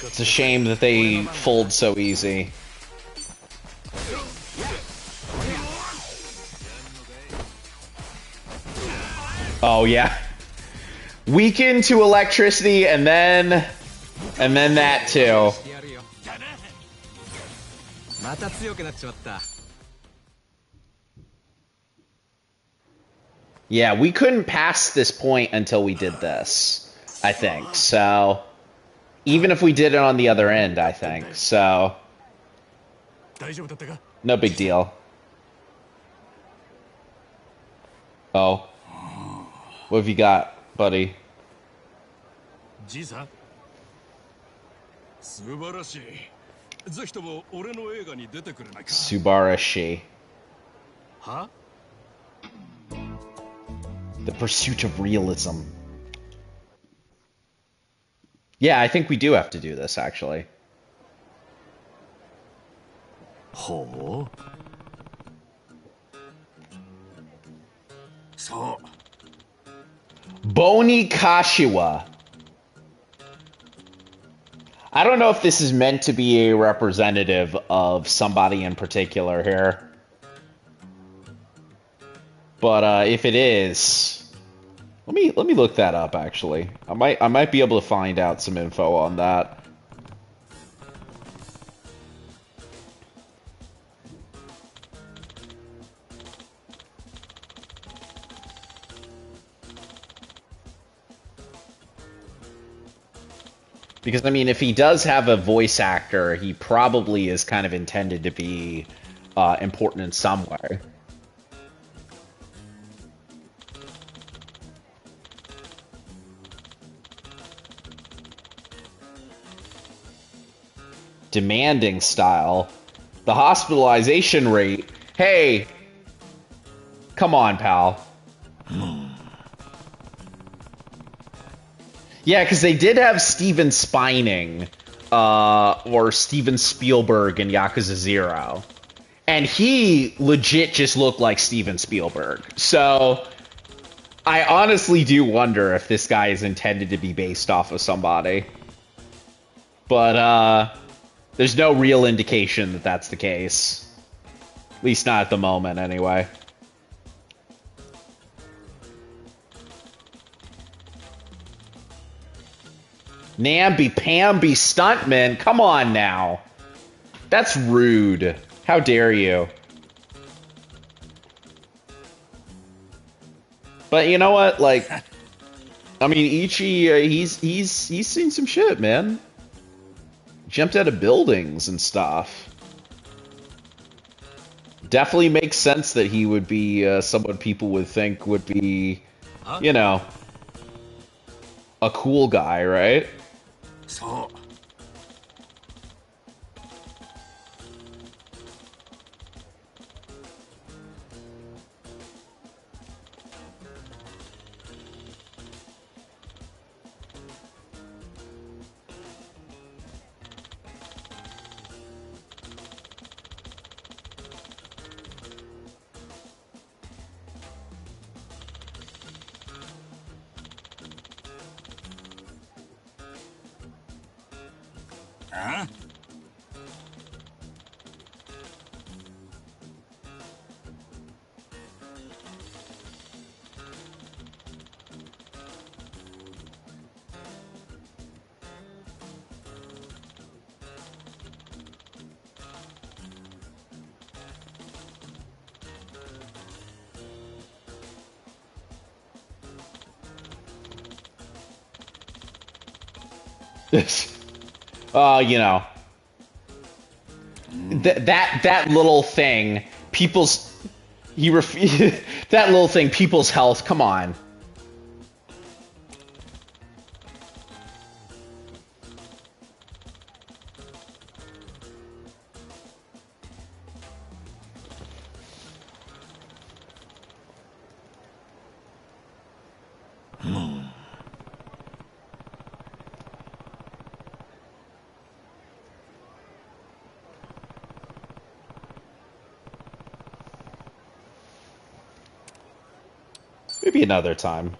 It's a shame that they fold so easy. Oh yeah. Weaken to electricity and then that too. Yeah, we couldn't pass this point until we did this, I think. So, even if we did it on the other end, I think. So, no big deal. Oh. What have you got, buddy? Subarashi. Huh? The pursuit of realism. Yeah, I think we do have to do this, actually. Oh. So. Boni Kashiwa. I don't know if this is meant to be a representative of somebody in particular here. But if it is, let me look that up actually. I might be able to find out some info on that. Because, I mean, if he does have a voice actor, he probably is kind of intended to be important in some way. Demanding style. The hospitalization rate. Hey! Come on, pal. Yeah, because they did have Steven Spining, or Steven Spielberg in Yakuza 0. And he legit just looked like Steven Spielberg. So, I honestly do wonder if this guy is intended to be based off of somebody. But, there's no real indication that that's the case. At least not at the moment, anyway. Namby-pamby stuntman? Come on now. That's rude. How dare you? But you know what? Like, I mean, Ichi, he's seen some shit, man. Jumped out of buildings and stuff. Definitely makes sense that he would be someone people would think would be, you know, a cool guy, right? So. Huh? You know, that little thing, people's that little thing, people's health. Come on. Maybe another time.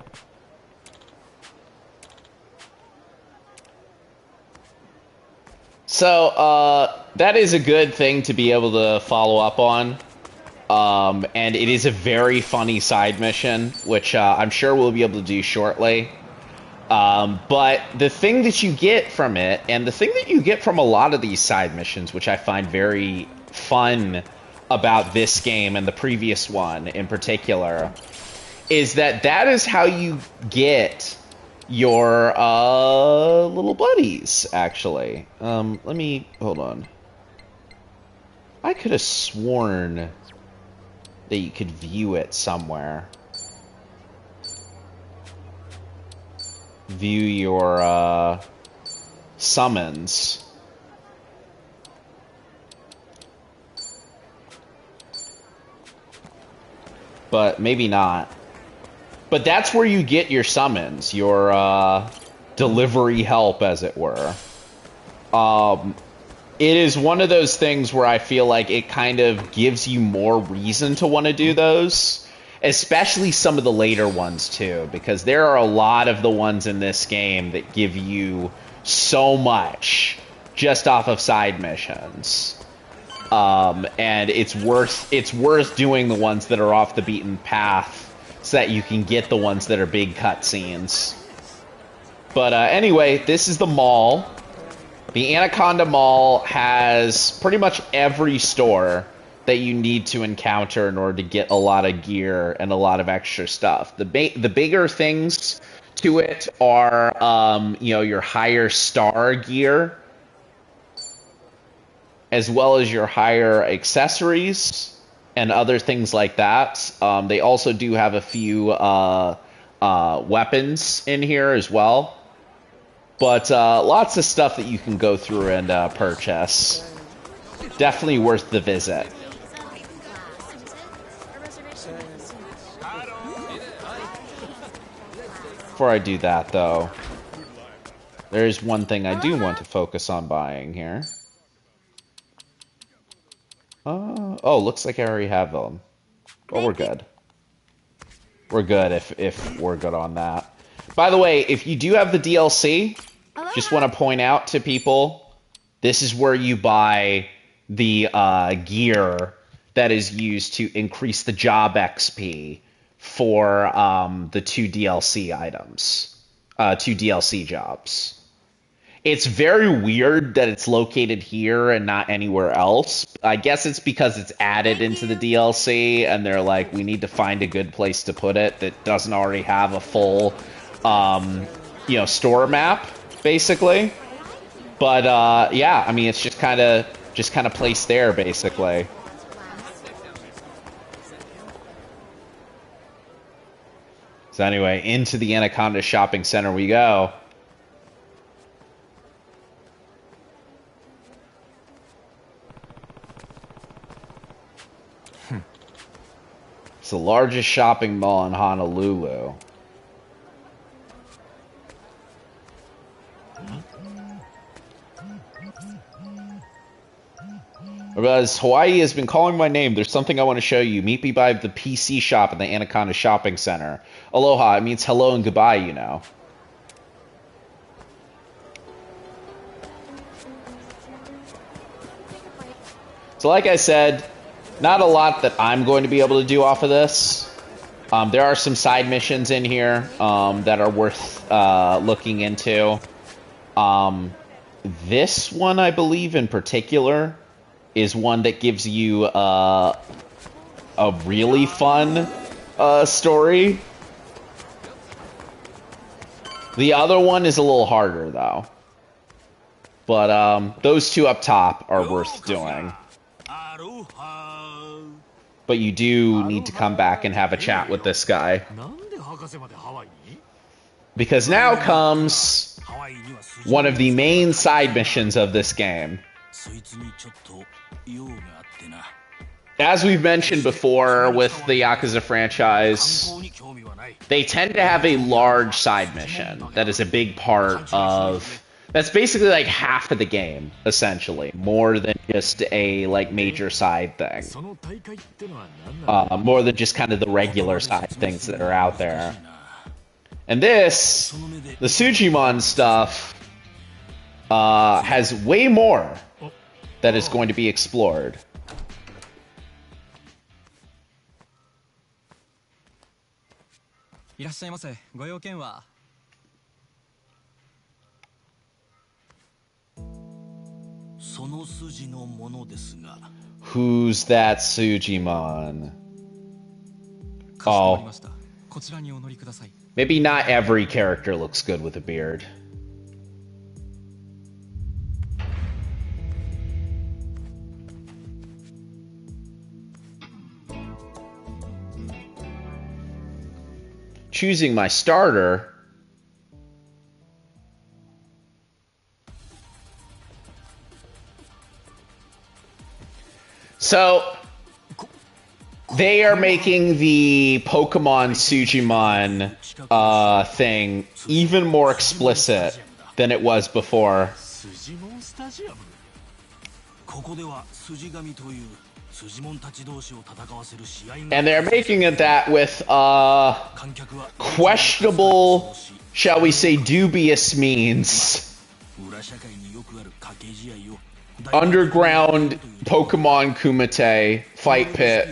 So, that is a good thing to be able to follow up on. And it is a very funny side mission, which I'm sure we'll be able to do shortly. But the thing that you get from it, and the thing that you get from a lot of these side missions, which I find very fun about this game and the previous one in particular, is that is how you get your little buddies, actually. Let me... hold on. I could have sworn that you could view it somewhere. View your summons. But maybe not. But that's where you get your summons, your delivery help, as it were. It is one of those things where I feel like it kind of gives you more reason to want to do those. Especially some of the later ones, too. Because there are a lot of the ones in this game that give you so much just off of side missions. And it's worth doing the ones that are off the beaten path so that you can get the ones that are big cutscenes. But anyway, this is the mall. The Anaconda Mall has pretty much every store that you need to encounter in order to get a lot of gear and a lot of extra stuff. The bigger things to it are, you know, your higher star gear, as well as your higher accessories and other things like that. They also do have a few weapons in here as well. But lots of stuff that you can go through and purchase. Definitely worth the visit. Before I do that, though, there's one thing I do want to focus on buying here. Oh, looks like I already have them. But we're good. We're good if we're good on that. By the way, if you do have the DLC, just want to point out to people, this is where you buy the gear that is used to increase the job XP for the 2 DLC items, 2 DLC jobs. It's very weird that it's located here and not anywhere else. I guess it's because it's added into the DLC, and they're like, we need to find a good place to put it that doesn't already have a full, you know, store map, basically. But yeah, I mean, it's just kind of placed there, basically. So anyway, into the Anaconda Shopping Center we go. It's the largest shopping mall in Honolulu. As Hawaii has been calling my name, there's something I want to show you. Meet me by the PC shop in the Anaconda Shopping Center. Aloha, it means hello and goodbye, you know. So like I said, not a lot that I'm going to be able to do off of this. There are some side missions in here that are worth looking into. This one, I believe, in particular, is one that gives you a really fun story. The other one is a little harder, though. But those two up top are worth doing. But you do need to come back and have a chat with this guy. Because now comes one of the main side missions of this game. As we've mentioned before with the Yakuza franchise, they tend to have a large side mission that is a big part of... That's basically like half of the game, essentially, more than just a like major side thing. More than just kind of the regular side things that are out there. And this, the Sujimon stuff, has way more that is going to be explored. Who's that Sujimon? Oh. Maybe not every character looks good with a beard. Choosing my starter. So, they are making the Pokemon Sujimon thing even more explicit than it was before. And they're making it that with questionable, shall we say, dubious means. Underground Pokemon Kumite fight pit.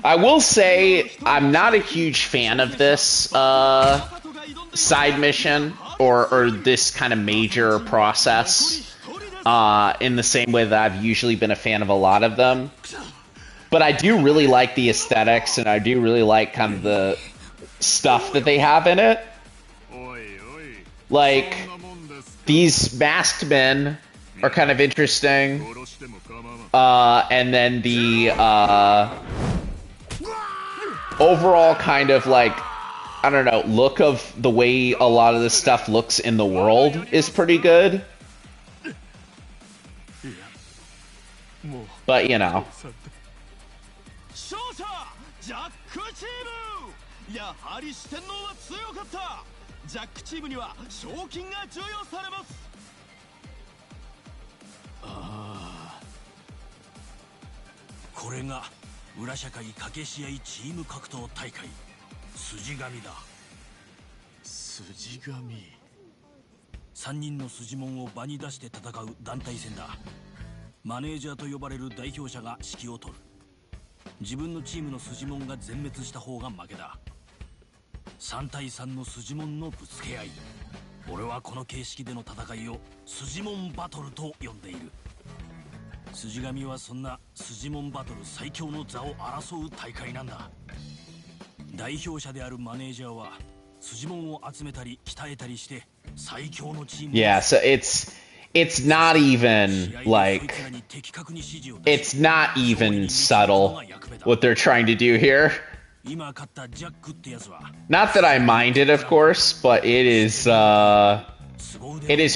I will say I'm not a huge fan of this side mission or this kind of major process in the same way that I've usually been a fan of a lot of them. But I do really like the aesthetics, and I do really like kind of the stuff that they have in it. Like, these masked men are kind of interesting. And then the overall kind of like I don't know, look of the way a lot of this stuff looks in the world is pretty good. But, you know. 勝者ジャックチーム、やはり四天王は強かった。ジャックチームには賞金が授与されます。ああ、これが裏社会掛け試合チーム格闘大会筋神だ。筋神。3人の筋門を場に出して戦う団体戦だ。マネージャーと呼ばれる代表者が指揮を執る。自分のチームの筋門が全滅した方が負けだ。3対3の筋門のぶつけ合い。俺はこの形式での戦いを筋門バトルと呼んでいる。筋神はそんな筋門バトル最強の座を争う大会なんだ。代表者であるマネージャーは筋門を集めたり鍛えたりして最強のチーム。Yeah, so it's not even like it's not even subtle what they're trying to do here. Not that I mind it, of course, but it is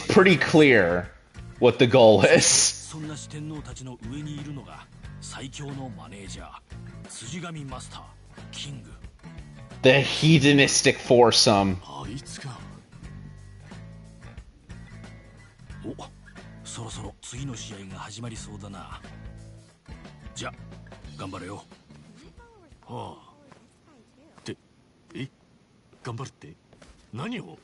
pretty clear what the goal is. The hedonistic foursome. そろそろ次の試合が始まりそうだな。じゃ、頑張れよ。はあ。頑張るって何を？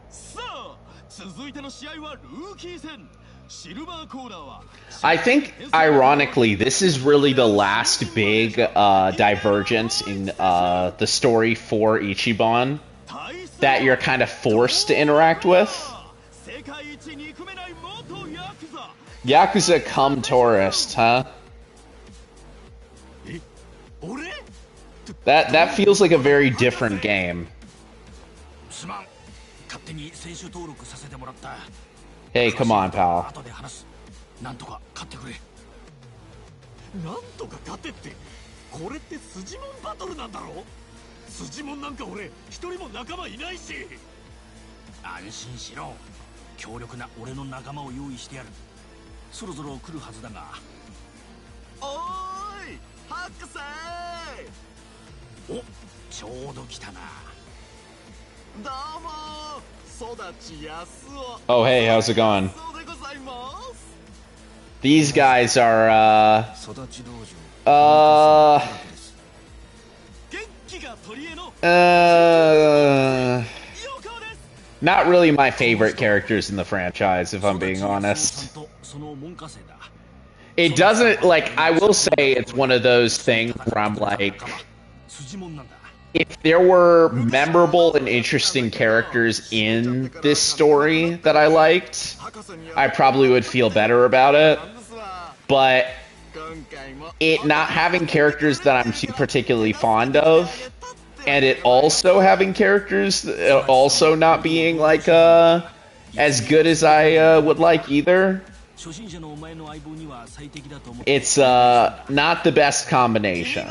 さあ、続いての試合はルーキー戦。シルバーコーナーは I think, ironically, this is really the last big divergence in the story for Ichiban that you're kind of forced to interact with. Yakuza come tourist, huh? That feels like a very different game. Hey, come on, pal. なんとか勝てって、これって筋門バトルなんだろ？筋門なんか俺一人も仲間いないし。安心しろ。強力な俺の仲間を用意してやる。そろそろ来るはずだが。おーい、博士。お、ちょうど来たな。どうも。Oh, hey, how's it going? These guys are, not really my favorite characters in the franchise, if I'm being honest. It doesn't, like, I will say it's one of those things where I'm like, if there were memorable and interesting characters in this story that I liked, I probably would feel better about it. But it not having characters that I'm too particularly fond of, and it also having characters also not being like as good as I would like either, it's not the best combination.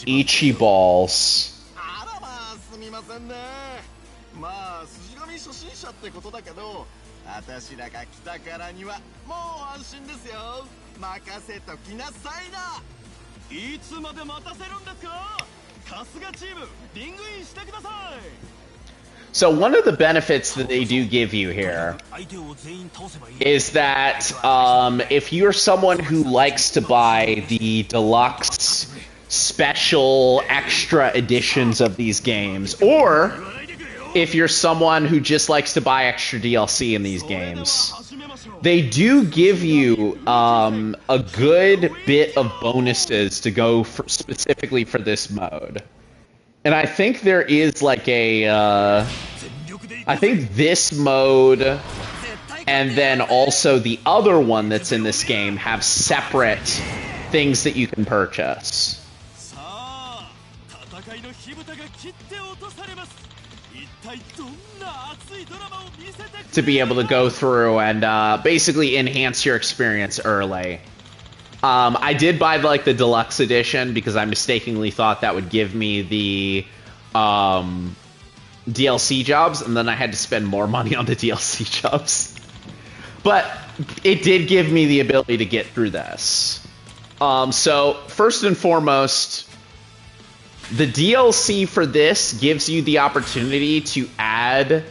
Ichiballs. まあ筋神初心者ってことだけど、私らが来たからにはもう安心ですよ。任せときなさいな。いつまで待たせるんですか？春日チーム、リングインしてください。 So one of the benefits that they do give you here is that if you're someone who likes to buy the deluxe special extra editions of these games, or if you're someone who just likes to buy extra DLC in these games, they do give you a good bit of bonuses to go for, specifically for this mode. And I think there is like a, I think this mode and then also the other one that's in this game have separate things that you can purchase. To be able to go through and basically enhance your experience early. I did buy like the deluxe edition because I mistakenly thought that would give me the DLC jobs, and then I had to spend more money on the DLC jobs. But it did give me the ability to get through this. So first and foremost, the DLC for this gives you the opportunity to add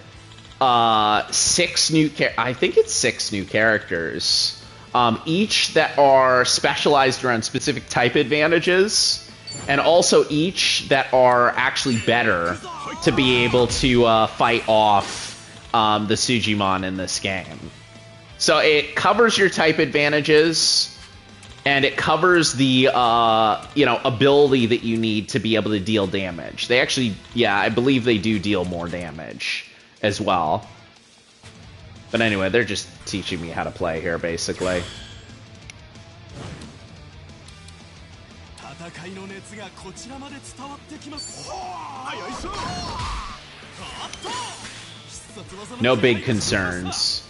6 new I think it's 6 new characters, each that are specialized around specific type advantages, and also each that are actually better to be able to fight off the Sujimon in this game. So it covers your type advantages, and it covers the ability that you need to be able to deal damage. They actually, yeah, I believe they do deal more damage as well. But anyway, they're just teaching me how to play here, basically. No big concerns.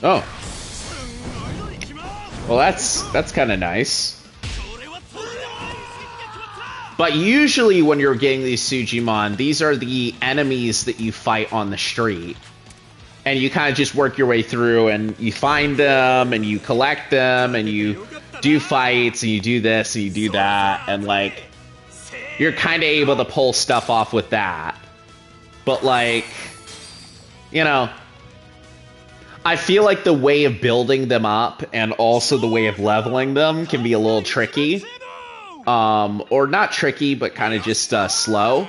Oh. Well, that's kind of nice. But usually when you're getting these Sujimon, these are the enemies that you fight on the street. And you kind of just work your way through, and you find them, and you collect them, and you do fights, and you do this, and you do that, and like, you're kind of able to pull stuff off with that. But like, you know, I feel like the way of building them up and also the way of leveling them can be a little tricky. Or not tricky, but kind of just slow.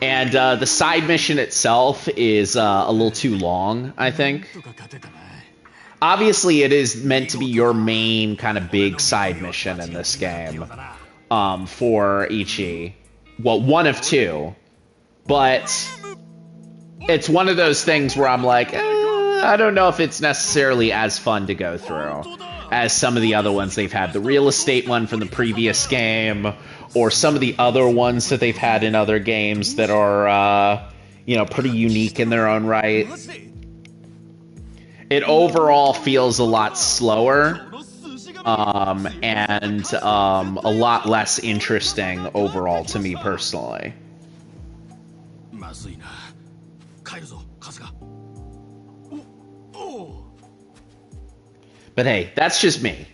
And the side mission itself is a little too long, I think. Obviously, it is meant to be your main kind of big side mission in this game for Ichi. Well, one of 2. But it's one of those things where I'm like, I don't know if it's necessarily as fun to go through as some of the other ones they've had. The real estate one from the previous game, or some of the other ones that they've had in other games that are, pretty unique in their own right. It overall feels a lot slower, and a lot less interesting overall to me personally. But hey, that's just me.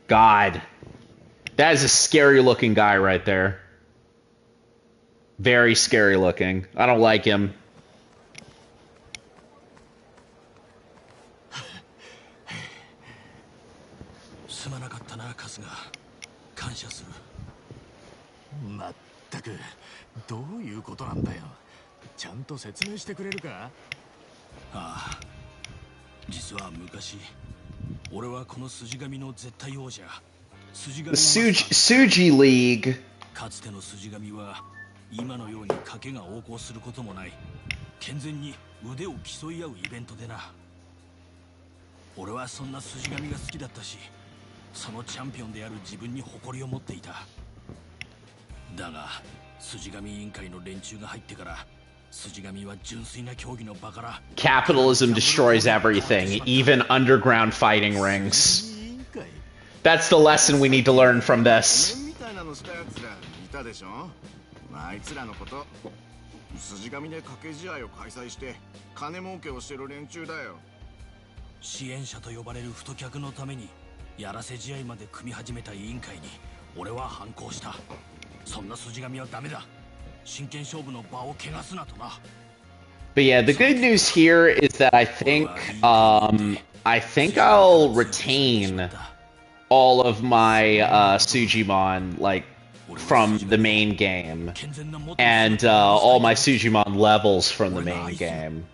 God. That is a scary looking guy right there. Very scary looking. I don't like him. The Suji League. かつての筋神は今のように賭けが横行することもない、健全に腕を競い合うイベントでな。俺はそんな筋神が好きだったし、そのチャンピオンである自分に誇りを持っていた。だが筋神委員会の連中が入ってから、筋神は純粋な競技の場から。Capitalism destroys everything, even underground fighting rings. That's the lesson we need to learn from this. あいつらのこと、筋神で掛け試合を開催して金儲けをしてる連中だよ。支援者と呼ばれる太客のためにやらせ試合まで組み始めた委員会に俺は反抗した。そんな筋神はダメだ。真剣勝負の場を汚すなとな。But yeah, the good news here is that I think I'll retain all of my Sujimon, like, from the main game, and all my Sujimon levels from the main game.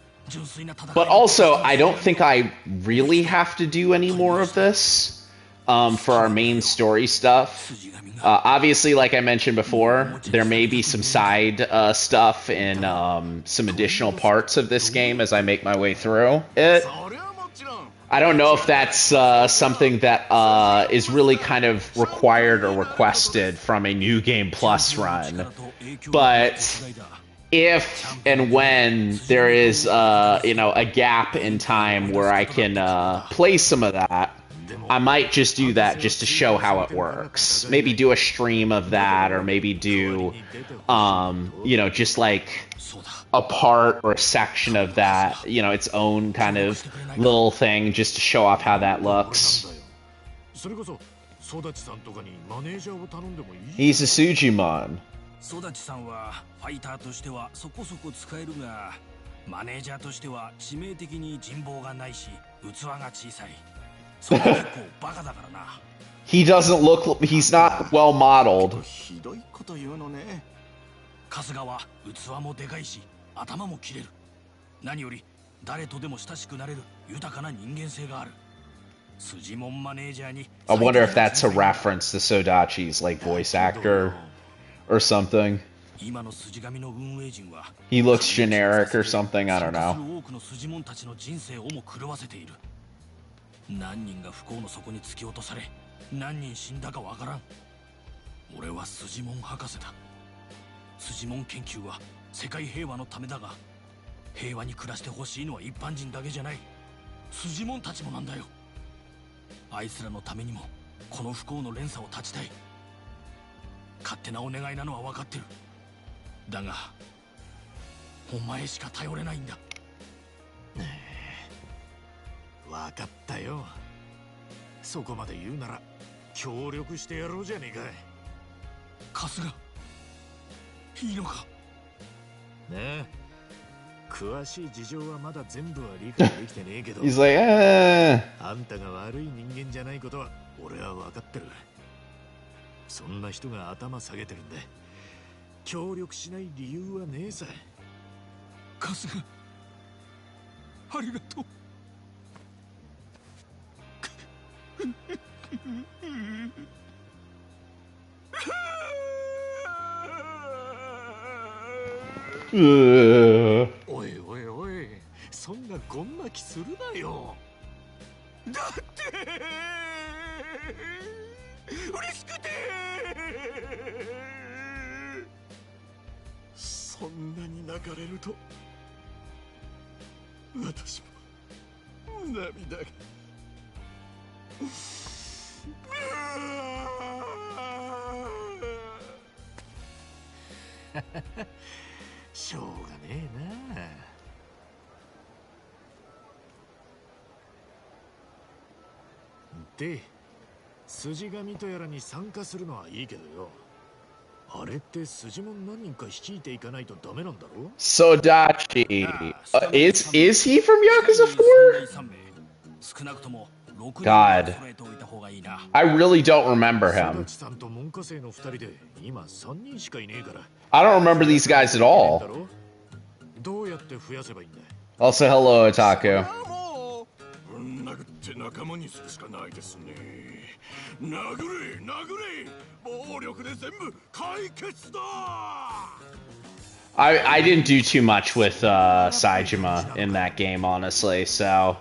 But also, I don't think I really have to do any more of this. for our main story stuff. Obviously, like I mentioned before, there may be some side stuff in some additional parts of this game as I make my way through it. I don't know if that's something that is really kind of required or requested from a New Game Plus run, but if and when there is a gap in time where I can play some of that, I might just do that just to show how it works. Maybe do a stream of that, or maybe do just like a part or a section of that, its own kind of little thing, just to show off how that looks. He's a Sujimon. 育ちさんはファイターとしてはそこそこ使えるが、マネージャーとしては致命的に人望がないし、器が小さい。それ結構バカだからな。He doesn't look. He's not well modeled. ひどいこと言うのね。春日は器もでかいし、頭も切れる。何より誰とでも親しくなれる豊かな人間性がある。筋もんマネージャーに。I wonder if that's a reference to Sodachi's like voice actor or something. He looks generic or something. I don't know. 何人が不幸の底に突き落とされ、何人死んだかわからん。俺は筋もん博士だ。筋もん研究は世界平和のためだが、平和に暮らしてほしいのは一般人だけじゃない。筋もんたちもなんだよ。あいつらのためにもこの不幸の連鎖を断ちたい。勝手なお願いなのは分かってる。だがお前しか頼れないんだ。分かったよ。そこまで言うなら協力してやろうじゃねえか。春日いいのか。ねえ、詳しい事情はまだ全部は理解できてねえけど He's like, eh. あんたが悪い人間じゃないことは俺は分かってる。そんな人が頭下げてるんで協力しない理由はねえさ。春日ありがとう。おいおいおい、そんなごん泣きするなよ。だって嬉しくて。そんなに泣かれると私も涙がしょうがねえな。で、筋神とやらに参加するのはいいけどよ。あれって筋もん何人か率いていかないとダメなんだろ。 Sodachi. Is he from Yakuza 4? God. I really don't remember him. I don't remember these guys at all. Also, hello, Otaku. 殴って仲間にするしかないですね。殴れ殴れ、暴力で全部解決だ。I didn't do too much with Saejima in that game, honestly, so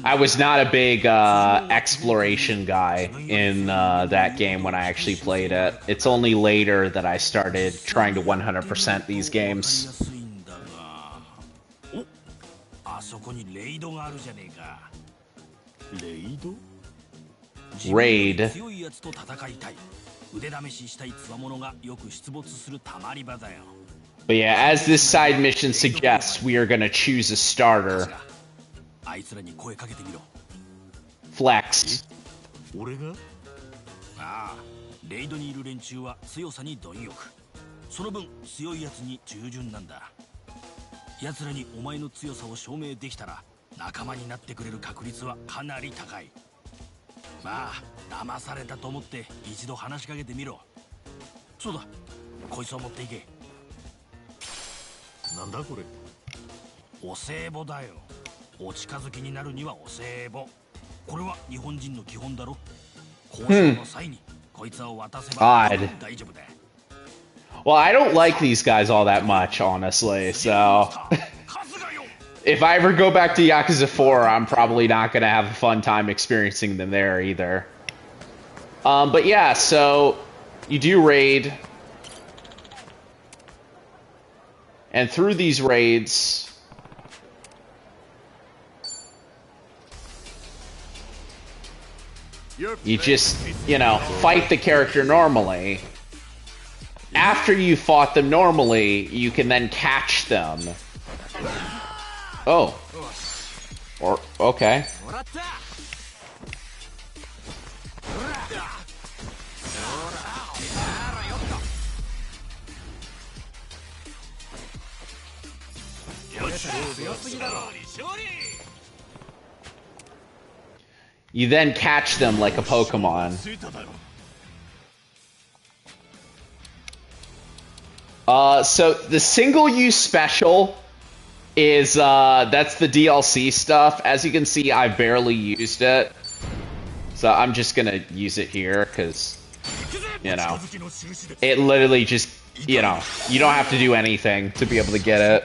I was not a big exploration guy in that game when I actually played it. It's only later that I started trying to 100% these games. あそこにレイドがあるじゃねえか。レイド？ Raid. 強いやつと戦いたい。腕試ししたい強者がよく出没するたまり場だよ。But yeah, as this side mission suggests, we are gonna choose a starter. あいつらに声かけてみろ。Flex. 俺が？ああ、レイドにいる連中は強さに貪欲。その分強いやつに従順なんだ。奴らにお前の強さを証明できたら仲間になってくれる確率はかなり高い。まあ騙されたと思って一度話しかけてみろ。そうだ、こいつを持っていけ。なんだこれ？お歳暮だよ。お近づきになるにはお歳暮。これは日本人の基本だろ。交渉の際にこいつを渡せば Odd. 大丈夫だ。 Well, I don't like these guys all that much, honestly, so... If I ever go back to Yakuza 4, I'm probably not gonna have a fun time experiencing them there either. But yeah, so... You do raid. And through these raids... You just, you know, fight the character normally. After you fought them normally, you can then catch them. Oh. Or, okay. You then catch them like a Pokemon. So the single-use special is, that's the DLC stuff. As you can see, I barely used it. So I'm just gonna use it here, because, you know, it literally just, you know, you don't have to do anything to be able to get it.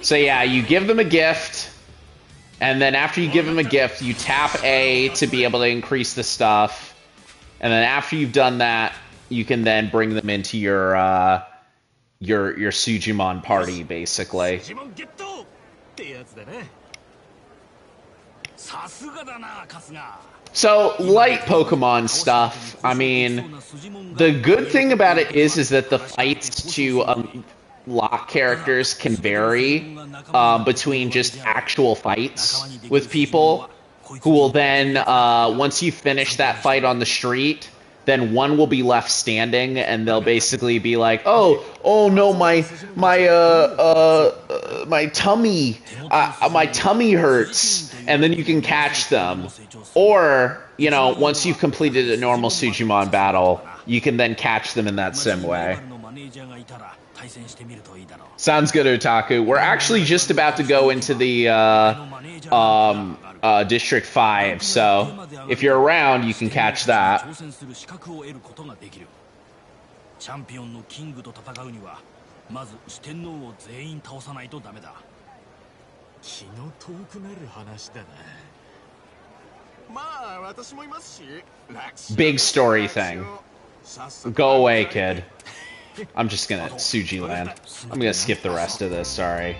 So yeah, you give them a gift, and then after you give them a gift, you tap A to be able to increase the stuff, and then after you've done that, you can then bring them into your Sujimon party, basically. So, light Pokemon stuff, I mean, the good thing about it is that the fights to lock characters can vary between just actual fights with people, who will then, once you finish that fight on the street, then one will be left standing, and they'll basically be like, oh no, my tummy hurts, and then you can catch them. Or, you know, once you've completed a normal Sujimon battle, you can then catch them in that sim way. Sounds good, Otaku. We're actually just about to go into the District 5, so if you're around, you can catch that. Big story thing. Go away, kid. I'm just gonna Suji land. I'm gonna skip the rest of this, sorry.